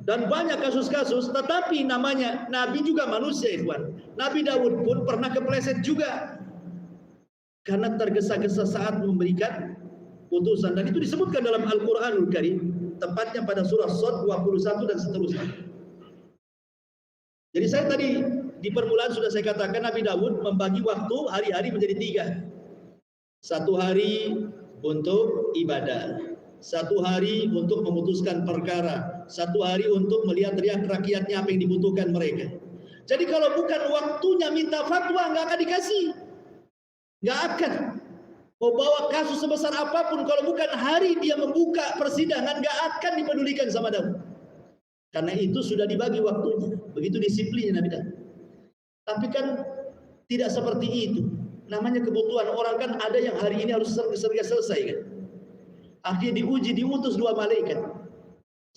Dan banyak kasus-kasus, tetapi namanya Nabi juga manusia, ikhwan. Nabi Daud pun pernah kepleset juga, karena tergesa-gesa saat memberikan putusan. Dan itu disebutkan dalam Al-Quranul Karim, tempatnya pada surah Shad 21 dan seterusnya. Jadi saya tadi di permulaan sudah saya katakan, Nabi Daud membagi waktu hari-hari menjadi 3. Satu hari untuk ibadah, satu hari untuk memutuskan perkara, satu hari untuk melihat riak rakyatnya apa yang dibutuhkan mereka. Jadi kalau bukan waktunya minta fatwa, nggak akan dikasih, nggak akan. Mau bawa kasus sebesar apapun, kalau bukan hari dia membuka persidangan, nggak akan dipedulikan sama Daud. Karena itu sudah dibagi waktunya, begitu disiplinnya Nabi Daud. Tapi kan tidak seperti itu. Namanya kebutuhan orang kan ada yang hari ini harus segera selesai kan. Akhirnya diuji, diutus 2 malaikat.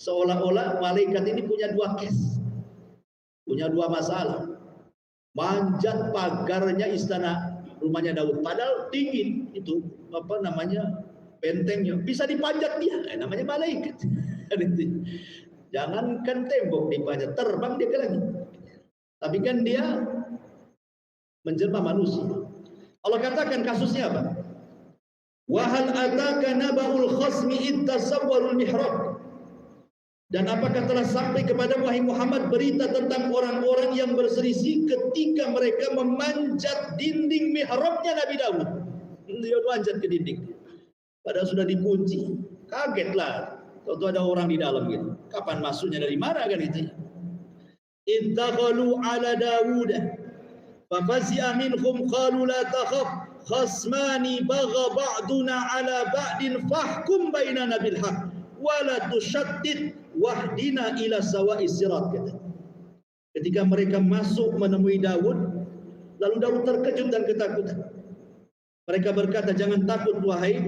Seolah-olah malaikat ini punya 2 case, punya 2 masalah. Manjat pagarnya istana rumahnya Daud, padahal dingin itu apa namanya bentengnya, bisa dipanjat dia, namanya malaikat. Jangankan tembok dipanjat, terbang dia ke langit. Tapi kan dia menjelma manusia. Allah katakan kasusnya apa? Wahal ataka naba'ul khasmi ittasawwarul mihrab. Dan apakah telah sampai kepada wahai Muhammad berita tentang orang-orang yang berselisih ketika mereka memanjat dinding mihrabnya Nabi Daud. Dia manjat ke dinding, padahal sudah dikunci. Kagetlah, tentu ada orang di dalam gitu. Kapan masuknya, dari mana kan itu? Iddakhalu ala Dawud fafazi'a minhum qalu la takhaf khasmani bagha ba'duna ala ba'din fahkum bainana bil haqq wala tushaddid wahdina ila sawa'is sirat. Ketika mereka masuk menemui Daud, lalu Daud terkejut dan ketakutan. Mereka berkata, jangan takut wahai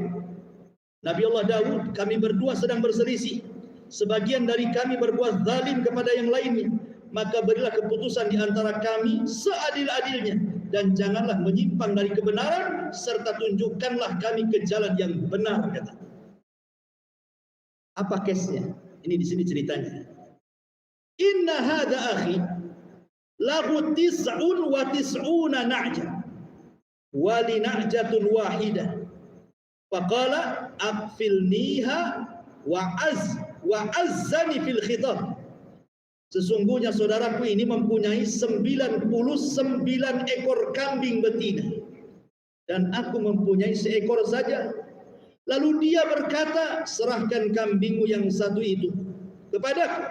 Nabi Allah Daud, kami berdua sedang berselisih. Sebagian dari kami berbuat zalim kepada yang lainnya, maka berilah keputusan di antara kami seadil-adilnya, dan janganlah menyimpang dari kebenaran, serta tunjukkanlah kami ke jalan yang benar, kata. Apa case-nya? Ini di sini ceritanya. Inna hadza akhi lahu 99 na'jah wa li na'jatun wahidah. Faqala aqfilniha wa azzani fil khitab. Sesungguhnya saudaraku ini mempunyai 99 ekor kambing betina, dan aku mempunyai seekor saja. Lalu dia berkata, serahkan kambingmu yang satu itu kepadaku,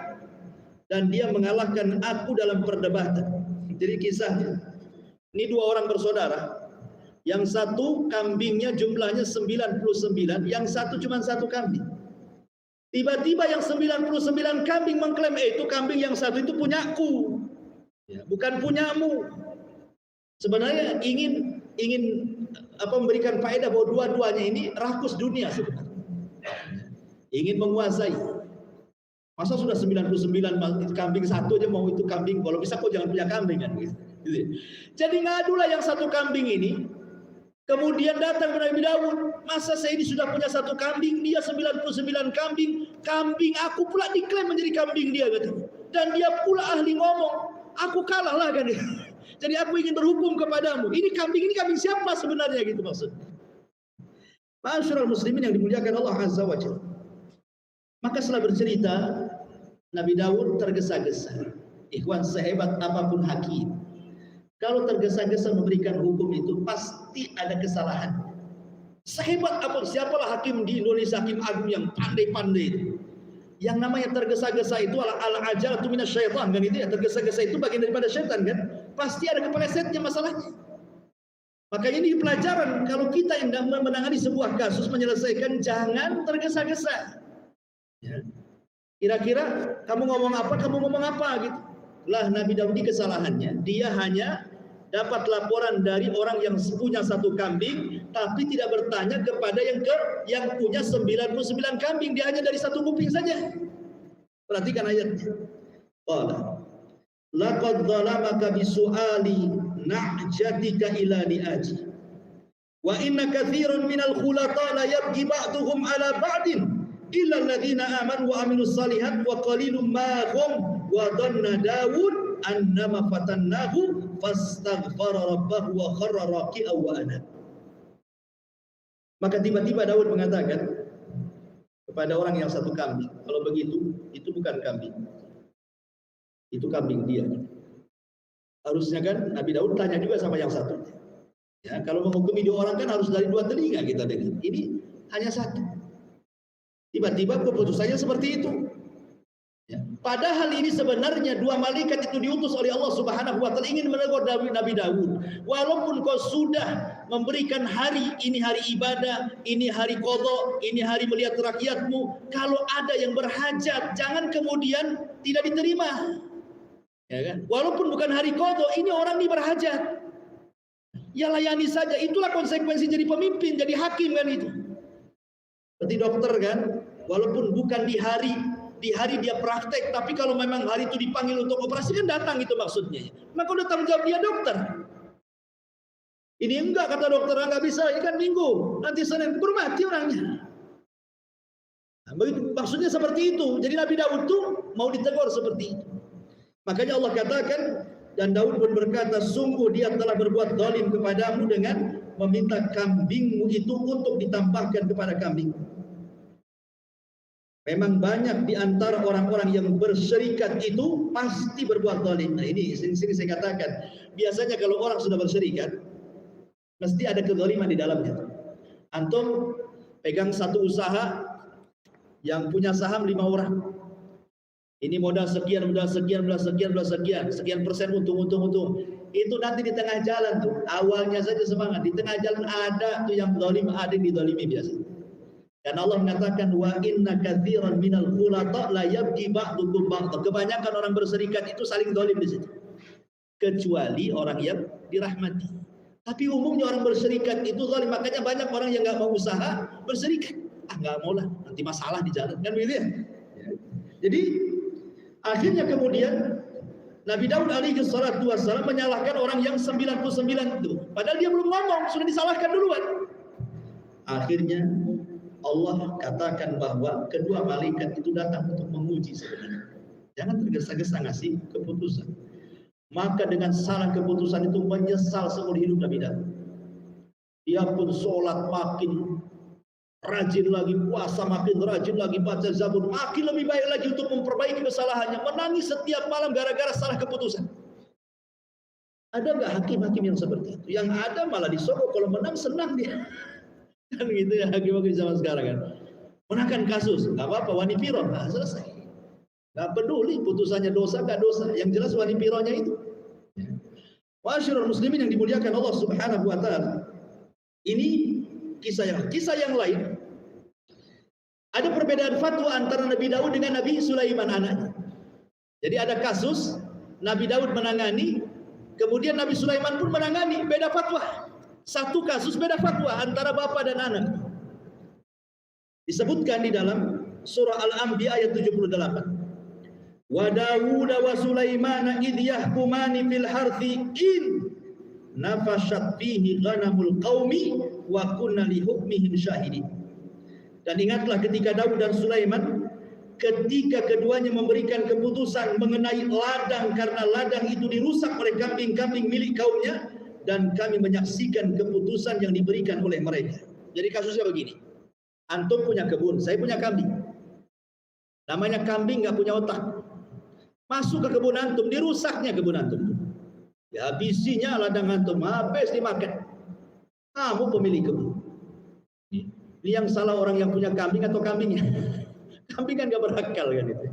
dan dia mengalahkan aku dalam perdebatan. Jadi kisahnya, ini 2 orang bersaudara. Yang satu kambingnya jumlahnya 99, yang satu cuma 1 kambing. Tiba-tiba yang 99 kambing mengklaim, itu kambing yang satu itu punyaku, bukan punyamu. Sebenarnya ingin memberikan faedah bahwa dua-duanya ini rakus dunia sebenarnya. Ingin menguasai. Masa sudah 99 kambing satu aja mau itu kambing, kalau bisa kok jangan punya kambing kan gitu. Jadi ngadulah yang 1 kambing ini. Kemudian datang ke Nabi Daud, masa saya ini sudah punya 1 kambing, dia 99 kambing, kambing aku pula diklaim menjadi kambing dia, gitu. Dan dia pula ahli ngomong. aku kalah lah kan. Jadi aku ingin berhukum kepadamu. Ini kambing siapa sebenarnya gitu maksud. Ma'asyiral muslimin yang dimuliakan Allah Azza wa Jalla. Maka setelah bercerita, Nabi Daud tergesa-gesa. Ikhwan, sehebat apapun hakim, kalau tergesa-gesa memberikan hukum itu pasti ada kesalahan. Sehebat apa, siapalah hakim di Indonesia, hakim agung yang pandai-pandai itu. Yang namanya tergesa-gesa itu al-ajalatu minasyaitan kan itu ya, tergesa-gesa itu bagian daripada syaitan kan. Pasti ada kepelesetnya masalahnya. Makanya ini pelajaran kalau kita yang menangani sebuah kasus menyelesaikan, jangan tergesa-gesa. Ya. Kira-kira kamu ngomong apa gitu. Lah Nabi Daud ini kesalahannya, dia hanya dapat laporan dari orang yang punya satu kambing, tapi tidak bertanya kepada yang punya 99 kambing. Dia hanya dari satu kuping saja. Perhatikan ayatnya. Qala laqad zalamaka bisu'ali na'jatika ila ni'aji wa inna katsiran minal khulata la yabghi ba'duhum ala ba'din illa alladziina aamanu wa 'amilus shalihat wa qalilum ma hum wa dhanna Daud annama fatannahu fastaghfara rabbahu wa kharra raki'an wa anab. Maka tiba-tiba Daud mengatakan kepada orang yang satu kambing, kalau begitu itu bukan kambing, itu kambing dia. Harusnya kan Nabi Daud tanya juga sama yang satu. Ya, kalau menghukumi dua orang kan harus dari dua telinga kita dengar. Ini hanya satu. Tiba-tiba keputusannya seperti itu. Ya. Padahal ini sebenarnya dua malaikat itu diutus oleh Allah Subhanahu wa taala ingin menegur Nabi Daud. Walaupun kau sudah memberikan hari ini hari ibadah, ini hari qadha, ini hari melihat rakyatmu, kalau ada yang berhajat jangan kemudian tidak diterima. Ya kan? Walaupun bukan hari qadha, ini orang ini berhajat. Ya layani saja, itulah konsekuensi jadi pemimpin, jadi hakim kan itu. Seperti dokter kan, walaupun bukan di hari dia praktek, tapi kalau memang hari itu dipanggil untuk operasi kan datang itu maksudnya. Maka udah tanggung jawab dia dokter. Ini enggak kata dokter, enggak bisa, ini kan minggu, nanti Senin mati orangnya. Nah, maksudnya seperti itu. Jadi Nabi Daud tuh mau ditegur seperti itu. Makanya Allah katakan, dan Daud pun berkata, sungguh dia telah berbuat zalim kepadamu dengan meminta kambingmu itu untuk ditambahkan kepada kambing. Memang banyak di antara orang-orang yang berserikat itu pasti berbuat zalim. Nah ini sini saya katakan, biasanya kalau orang sudah berserikat, mesti ada kezaliman di dalamnya. Antum pegang satu usaha yang punya saham 5 orang. Ini modal sekian persen untung. Itu nanti di tengah jalan tuh, awalnya saja semangat, di tengah jalan ada tuh yang zalim, ada yang dizalimi biasa. Dan Allah mengatakan wa inna katsiran minal khulata la yabghi ba'dukum ba'd. Kebanyakan orang berserikat itu saling zalim di situ. Kecuali orang yang dirahmati. Tapi umumnya orang berserikat itu zalim, makanya banyak orang yang enggak mau usaha berserikat. Enggak mau lah, nanti masalah di jalan kan begitu ya. Jadi akhirnya kemudian Nabi Daud alaihi salatu wassalam menyalahkan orang yang 99 itu. Padahal dia belum ngomong, sudah disalahkan duluan. Akhirnya Allah katakan bahwa kedua malaikat itu datang untuk menguji sebenarnya. Jangan tergesa-gesa ngasih keputusan. Maka dengan salah keputusan itu menyesal seumur hidup Nabi Daud. Dia pun sholat makin rajin lagi, puasa makin rajin lagi, baca Zabur makin lebih baik lagi untuk memperbaiki kesalahannya. Menangis setiap malam gara-gara salah keputusan. Ada nggak hakim-hakim yang seperti itu? Yang ada malah disogok, kalau menang senang dia. Kan gitu ya hakim-hakim zaman sekarang kan. Menangkan kasus, nggak apa-apa, wani piro, nah, selesai. Nggak peduli putusannya dosa nggak dosa, yang jelas wani pironya itu. Ma'asyiral muslimin yang dimuliakan Allah Subhanahu wa taala. Ini kisah yang lain. Ada perbedaan fatwa antara Nabi Daud dengan Nabi Sulaiman anaknya. Jadi ada kasus Nabi Daud menangani, kemudian Nabi Sulaiman pun menangani, beda fatwa. Satu kasus beda fatwa antara bapak dan anak. Disebutkan di dalam surah Al-Anbiya ayat 78. Wa Dawud wa Sulaiman idh yahkumani fil harthi in nafashat fihi ghanamul qaumi wa kunna li hukmihim syahidin. Dan ingatlah ketika Daud dan Sulaiman ketika keduanya memberikan keputusan mengenai ladang, karena ladang itu dirusak oleh kambing-kambing milik kaumnya, dan kami menyaksikan keputusan yang diberikan oleh mereka. Jadi kasusnya begini, antum punya kebun, saya punya kambing. Namanya kambing nggak punya otak. Masuk ke kebun antum, dirusaknya kebun antum. Ya habisinya ladang antum, habis dimakan. Kamu pemilik kebun. Ini yang salah orang yang punya kambing atau kambingnya? Kambing kan gak berakal kan itu.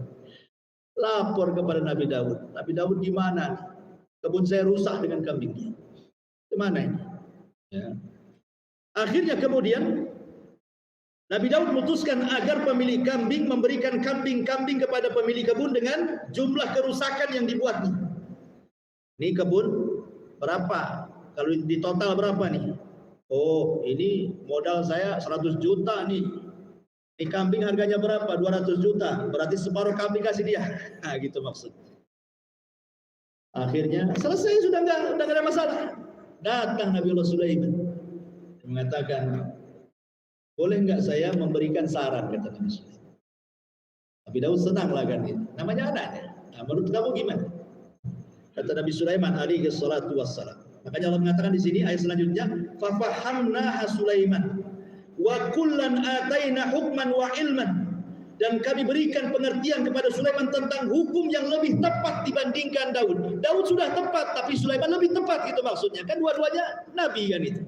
Lapor kepada Nabi Daud. Nabi Daud di mana? Kebun saya rusak dengan kambingnya. Di mana ini? Ya. Akhirnya kemudian Nabi Daud memutuskan agar pemilik kambing memberikan kambing-kambing kepada pemilik kebun dengan jumlah kerusakan yang dibuatnya. Ini kebun berapa? Kalau di total berapa nih? Oh, ini modal saya 100 juta nih. Ini kambing harganya berapa? 200 juta. Berarti separuh kambing kasih dia. Nah, gitu maksud. Akhirnya selesai, sudah enggak ada masalah. Datang Nabi Allah Sulaiman. Mengatakan, boleh enggak saya memberikan saran, kata Nabi Sulaiman. Nabi Daud senang lah kan itu. Namanya anaknya. Nah, menurut kamu gimana? Kata Nabi Sulaiman alaihi salatu wassalam. Makanya Allah mengatakan di sini ayat selanjutnya, fa fahamna Sulaiman wa kullan ataina hukman wa ilman, dan kami berikan pengertian kepada Sulaiman tentang hukum yang lebih tepat dibandingkan Daud. Daud sudah tepat, tapi Sulaiman lebih tepat, gitu maksudnya. Kan dua-duanya nabi kan itu.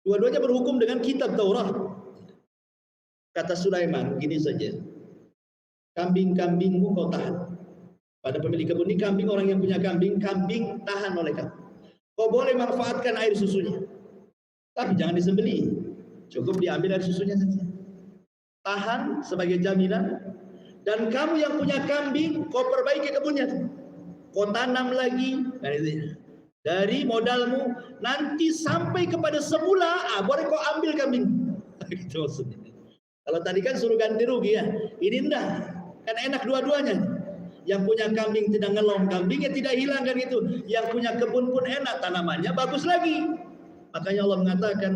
Dua-duanya berhukum dengan kitab Taurat. Kata Sulaiman, gini saja. Kambing-kambingmu kau tahan. Pada pemilik kebun ini kambing, orang yang punya kambing, kambing tahan oleh kamu. Kau boleh manfaatkan air susunya, tapi jangan disembelih. Cukup diambil air susunya saja. Tahan sebagai jaminan. Dan kamu yang punya kambing, kau perbaiki kebunnya. Kau tanam lagi. Dari modalmu, nanti sampai kepada semula, boleh kau ambil kambing. Itu maksudnya. Kalau tadi kan suruh ganti rugi ya. Ini enggak. Kan enak dua-duanya. Yang punya kambing tidak ngelom, kambingnya tidak hilang kan itu. Yang punya kebun pun enak, tanamannya bagus lagi. Makanya Allah mengatakan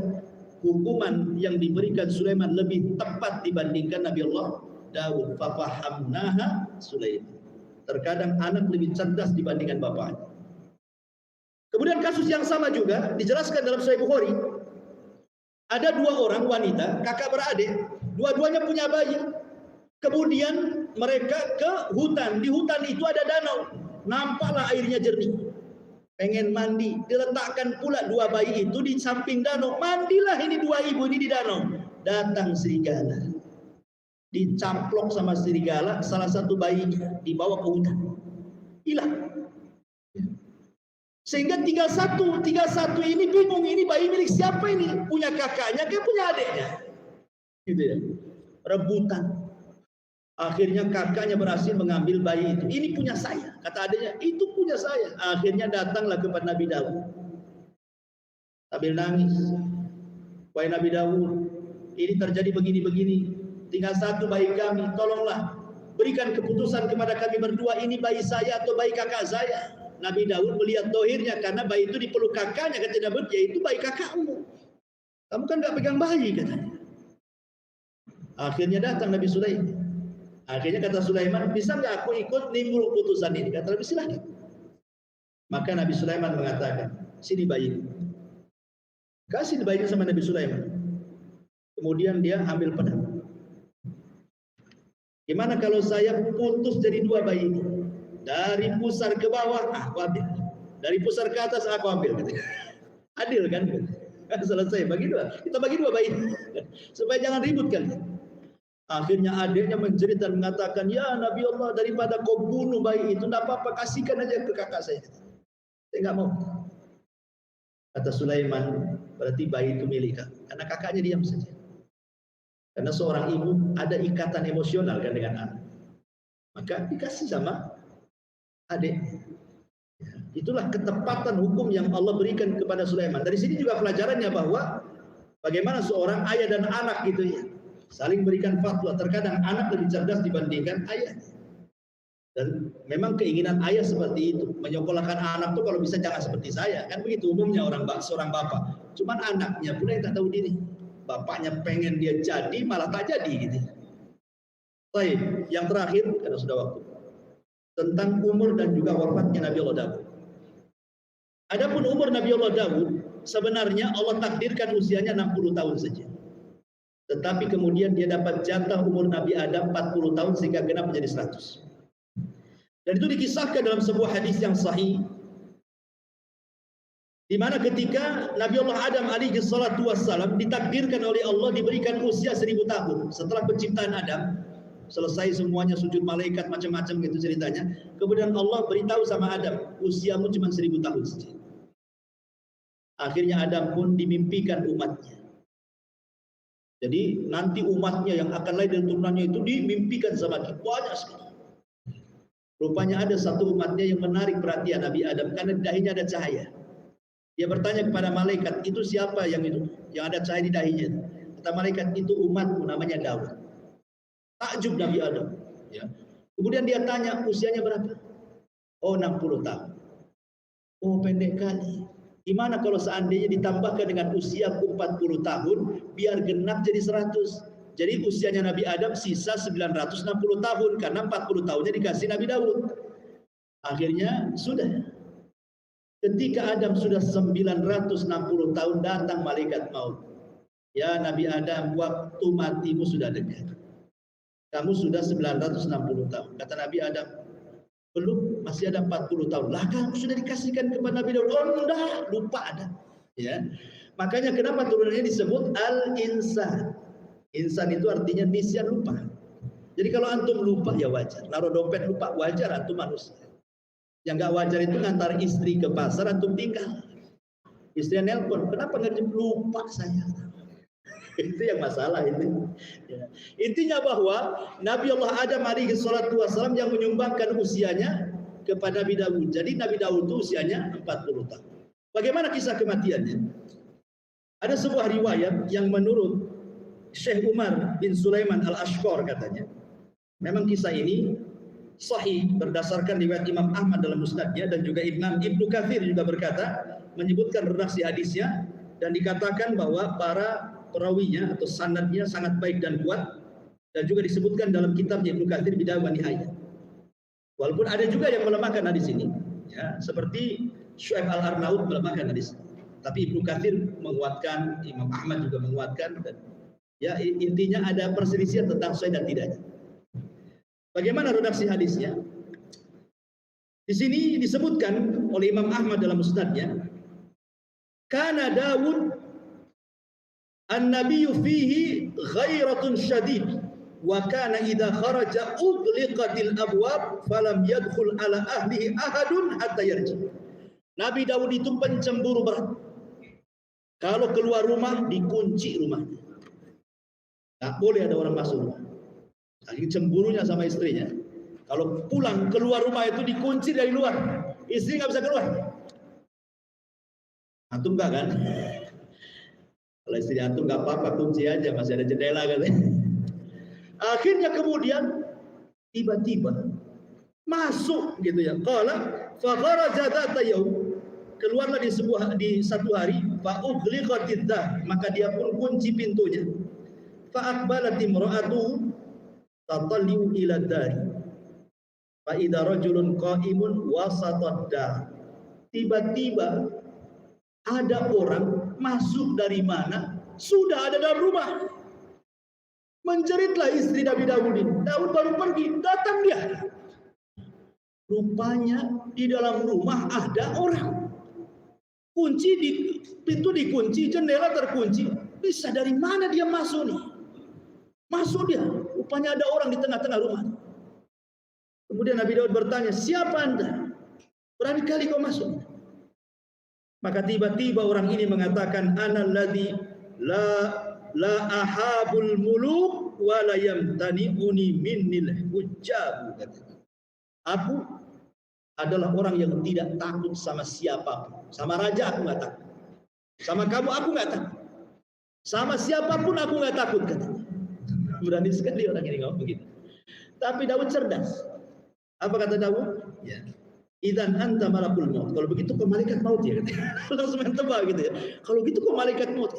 hukuman yang diberikan Sulaiman lebih tepat dibandingkan Nabi Allah Daud. Fafahamnaha Sulaiman. Terkadang anak lebih cerdas dibandingkan bapaknya. Kemudian kasus yang sama juga dijelaskan dalam Sahih Bukhari. Ada dua orang wanita, kakak beradik, dua-duanya punya bayi. Kemudian mereka ke hutan. Di hutan itu ada danau. Nampaklah airnya jernih. Pengen mandi. Diletakkan pula dua bayi itu di samping danau. Mandilah ini dua ibu ini di danau. Datang serigala. Dicaplok sama serigala. Salah satu bayi dibawa ke hutan. Hilang. Sehingga tiga satu ini bingung. Ini bayi milik siapa ini? Punya kakaknya ke punya adiknya? Gitu ya. Rebutan. Akhirnya kakaknya berhasil mengambil bayi itu. Ini punya saya. Kata adiknya, itu punya saya. Akhirnya datanglah kepada Nabi Daud. Sambil nangis. Wahai Nabi Daud, ini terjadi begini-begini. Tinggal satu bayi kami. Tolonglah. Berikan keputusan kepada kami berdua. Ini bayi saya atau bayi kakak saya. Nabi Daud melihat dohirnya. Karena bayi itu dipeluk kakaknya. Kata Daud, ya itu bayi kakakmu. Kamu kan gak pegang bayi, katanya. Akhirnya datang Nabi Sulaiman. Akhirnya kata Sulaiman, bisa nggak aku ikut nimbul putusan ini? Kata Nabi, silahkan. Maka Nabi Sulaiman mengatakan, sini bayi. Kasih bayinya sama Nabi Sulaiman. Kemudian dia ambil pedang. Gimana kalau saya putus jadi dua bayi ini? Dari pusar ke bawah, aku ambil. Dari pusar ke atas, aku ambil. Adil kan? Selesai, bagi dua. Kita bagi dua bayi. Supaya jangan ribut kan. Akhirnya adiknya menjerit dan mengatakan, ya Nabi Allah, daripada kau bunuh bayi itu, tidak apa-apa, kasihkan aja ke kakak saya. Saya nggak mau. Kata Sulaiman, berarti bayi itu milik kakak. Karena kakaknya diam saja. Karena seorang ibu ada ikatan emosional kan dengan anak. Maka dikasih sama adik. Itulah ketepatan hukum yang Allah berikan kepada Sulaiman. Dari sini juga pelajarannya bahwa bagaimana seorang ayah dan anak gitu ya. Saling berikan fatwa. Terkadang anak lebih cerdas dibandingkan ayah. Dan memang keinginan ayah seperti itu. Menyekolahkan anak tuh kalau bisa jangan seperti saya. Kan begitu umumnya seorang bapak. Cuman anaknya pula yang tak tahu diri. Bapaknya pengen dia jadi malah tak jadi gitu. Baik, yang terakhir karena sudah waktu, tentang umur dan juga wafatnya Nabi Allah Daud. Adapun umur Nabi Allah Daud, sebenarnya Allah takdirkan usianya 60 tahun saja. Tetapi kemudian dia dapat jatah umur Nabi Adam 40 tahun sehingga genap menjadi 100. Dan itu dikisahkan dalam sebuah hadis yang sahih, di mana ketika Nabi Allah Adam alaihi salatu wassalam ditakdirkan oleh Allah diberikan usia 1000 tahun setelah penciptaan Adam, selesai semuanya sujud malaikat macam-macam gitu ceritanya. Kemudian Allah beritahu sama Adam, usiamu cuma 1000 tahun saja. Akhirnya Adam pun dimimpikan umatnya. Jadi nanti umatnya yang akan lahir dari turunannya itu dimimpikan sama kita banyak sekali. Rupanya ada satu umatnya yang menarik perhatian Nabi Adam karena di dahinya ada cahaya. Dia bertanya kepada malaikat, itu siapa yang itu? Yang ada cahaya di dahinya. Kata malaikat, itu umatmu namanya Daud. Takjub Nabi Adam. Ya. Kemudian dia tanya, usianya berapa? Oh 60 tahun. Oh pendek kali. Gimana kalau seandainya ditambahkan dengan usiaku 40 tahun, biar genap jadi 100. Jadi usianya Nabi Adam sisa 960 tahun, karena 40 tahunnya dikasih Nabi Daud. Akhirnya sudah. Ketika Adam sudah 960 tahun, datang malaikat maut. Ya Nabi Adam, waktu matimu sudah dekat. Kamu sudah 960 tahun. Kata Nabi Adam, belum, masih ada 40 tahun. Lah kamu sudah dikasihkan kepada Nabi Daud. Oh enggak, lupa ada. Ya. Makanya kenapa turunannya disebut al-insan. Insan itu artinya nisyan, lupa. Jadi kalau antum lupa ya wajar. Naruh dompet lupa, wajar, antum manusia. Yang enggak wajar itu ngantar istri ke pasar, antum tinggal. Istrinya nelpon, kenapa nggak lupa saya? Itu yang masalah itu. Ya. Intinya bahwa Nabi Allah Adam alaihi salatu wassalam yang menyumbangkan usianya kepada Nabi Daud. Jadi Nabi Daud itu usianya 40 tahun. Bagaimana kisah kematiannya? Ada sebuah riwayat yang menurut Syekh Umar bin Sulaiman al-Ashqar katanya, memang kisah ini sahih berdasarkan riwayat Imam Ahmad dalam musnadnya, dan juga Imam Ibnu Katsir juga berkata, menyebutkan redaksi hadisnya, dan dikatakan bahwa para perawinya atau sanadnya sangat baik dan kuat, dan juga disebutkan dalam kitabnya Ibnu Katsir Bidayah wa Nihayah. Walaupun ada juga yang melemahkan hadis ini, ya, seperti Syuaib Al-Arnaud melemahkan hadis, tapi Ibnu Katsir menguatkan, Imam Ahmad juga menguatkan, dan ya intinya ada perselisihan tentang sahih dan tidaknya. Bagaimana redaksi hadisnya? Di sini disebutkan oleh Imam Ahmad dalam musnadnya, kana Daud an-nabiyyu fihi ghairatun syadid wa kana idza kharaja udliqatil abwab falam yadkhul ala ahlihi ahadun hatta yarji. Nabi Daud itu pencemburu berat. Kalau keluar rumah dikunci rumahnya. Tak boleh ada orang masuk rumah. Saking cemburunya sama istrinya. Kalau pulang keluar rumah itu dikunci dari luar. Istri nggak bisa keluar. Antum enggak kan? Kalau istri antum nggak apa-apa, kunci aja, masih ada jendela kan. Akhirnya kemudian tiba-tiba masuk gitu ya. Qala fa kharaja dzata yaum, keluarlah di satu hari, fa ughliqatid dar, maka dia pun kunci pintunya. Fa aqbalat imra'atu tatalliu ila dari. Fa idza rajulun qa'imun wasatad dar. Tiba-tiba ada orang masuk dari mana? Sudah ada dalam rumah. Menjeritlah istri Nabi Daud ini. Daud baru pergi, datang dia. Rupanya di dalam rumah ada orang. Kunci pintu dikunci, jendela terkunci. Bisa dari mana dia masuk nih? Masuk dia. Rupanya ada orang di tengah-tengah rumah. Kemudian Nabi Daud bertanya, siapa anda? Berani kali kau masuk? Maka tiba-tiba orang ini mengatakan, ana alladzi la ahabul muluk wa la yamtani'uni minnil hujjab. Aku adalah orang yang tidak takut sama siapapun. Sama raja aku nggak takut. Sama kamu aku nggak takut. Sama siapapun aku nggak takut, katanya. Berani sekali orang ini ngomong begitu. Tapi Daud cerdas. Apa kata Daud? Ya. Idzan anta malakul maut. Kalau begitu kau malaikat maut ya. Langsung tebak gitu ya. Kalau gitu kau malaikat maut.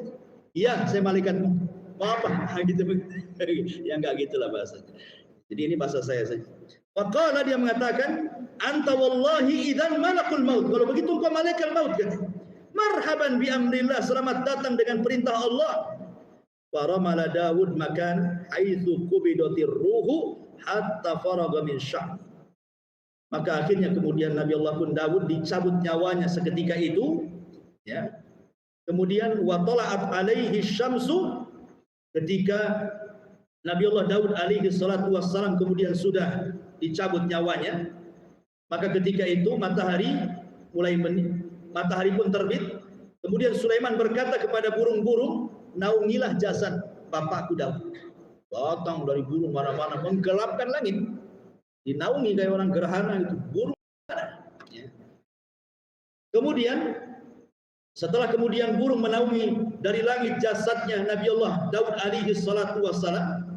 Iya, saya malaikat maut. Mau apa? Gitu. Ya enggak gitulah bahasanya. Jadi ini bahasa saya saja. Faqala, dia mengatakan, anta wallahi idzan malakul maut. Kalau begitu engkau malaikat maut, kata. Marhaban bi amrillah, selamat datang dengan perintah Allah. Faramala Daud makan haitsu qubidatir ruhu hatta faraga min sya'b. Maka akhirnya kemudian Nabi Allah pun Daud dicabut nyawanya seketika itu, ya. Kemudian wa tala'at alaihi syamsu, ketika Nabi Allah Daud alaihi salatu wassalam kemudian sudah dicabut nyawanya, maka ketika itu matahari pun terbit. Kemudian Sulaiman berkata kepada burung-burung, naungilah jasad bapakku Daud. Datang dari burung mana-mana menggelapkan langit. Dinaungi kayak orang gerhana itu, burung. Ya. Kemudian setelah kemudian burung menaungi dari langit jasadnya Nabi Allah Daud alaihi salatu wassalam,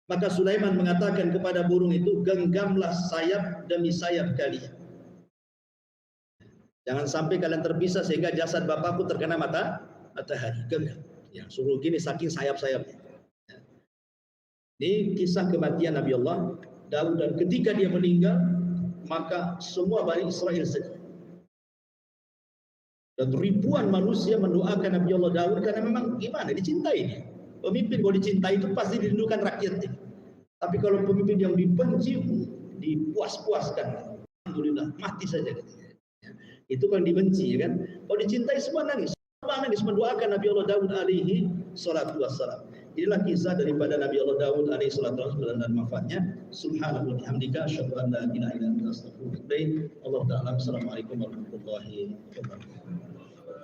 maka Sulaiman mengatakan kepada burung itu, genggamlah sayap demi sayap kalian. Jangan sampai kalian terpisah sehingga jasad bapakku terkena matahari. Genggam. Ya, suruh gini saking sayap-sayapnya. Ya. Ini kisah kematian Nabi Allah Daud, dan ketika dia meninggal maka semua Bani Israel sedih. Dan ribuan manusia mendoakan Nabi Allah Daud karena memang gimana, dicintai dia. Pemimpin kalau dicintai itu pasti dirindukan rakyatnya. Tapi kalau pemimpin yang dibenci, dipuas-puaskan. Alhamdulillah, mati saja katanya. Ya. Itu kan dibenci, ya kan? Kalau dicintai semua nangis. Semua nangis mendoakan Nabi Allah Daud alaihi salatu wassalam. Inilah kisah daripada Nabi Allah Daud alaihi salatu wassalam dan manfaatnya. Subhanallahi wa bihamdika asyhadu an la ilaha illa anta astaghfiruka wa atubu ilaik. Allah ta'ala. Assalamualaikum warahmatullahi wabarakatuh.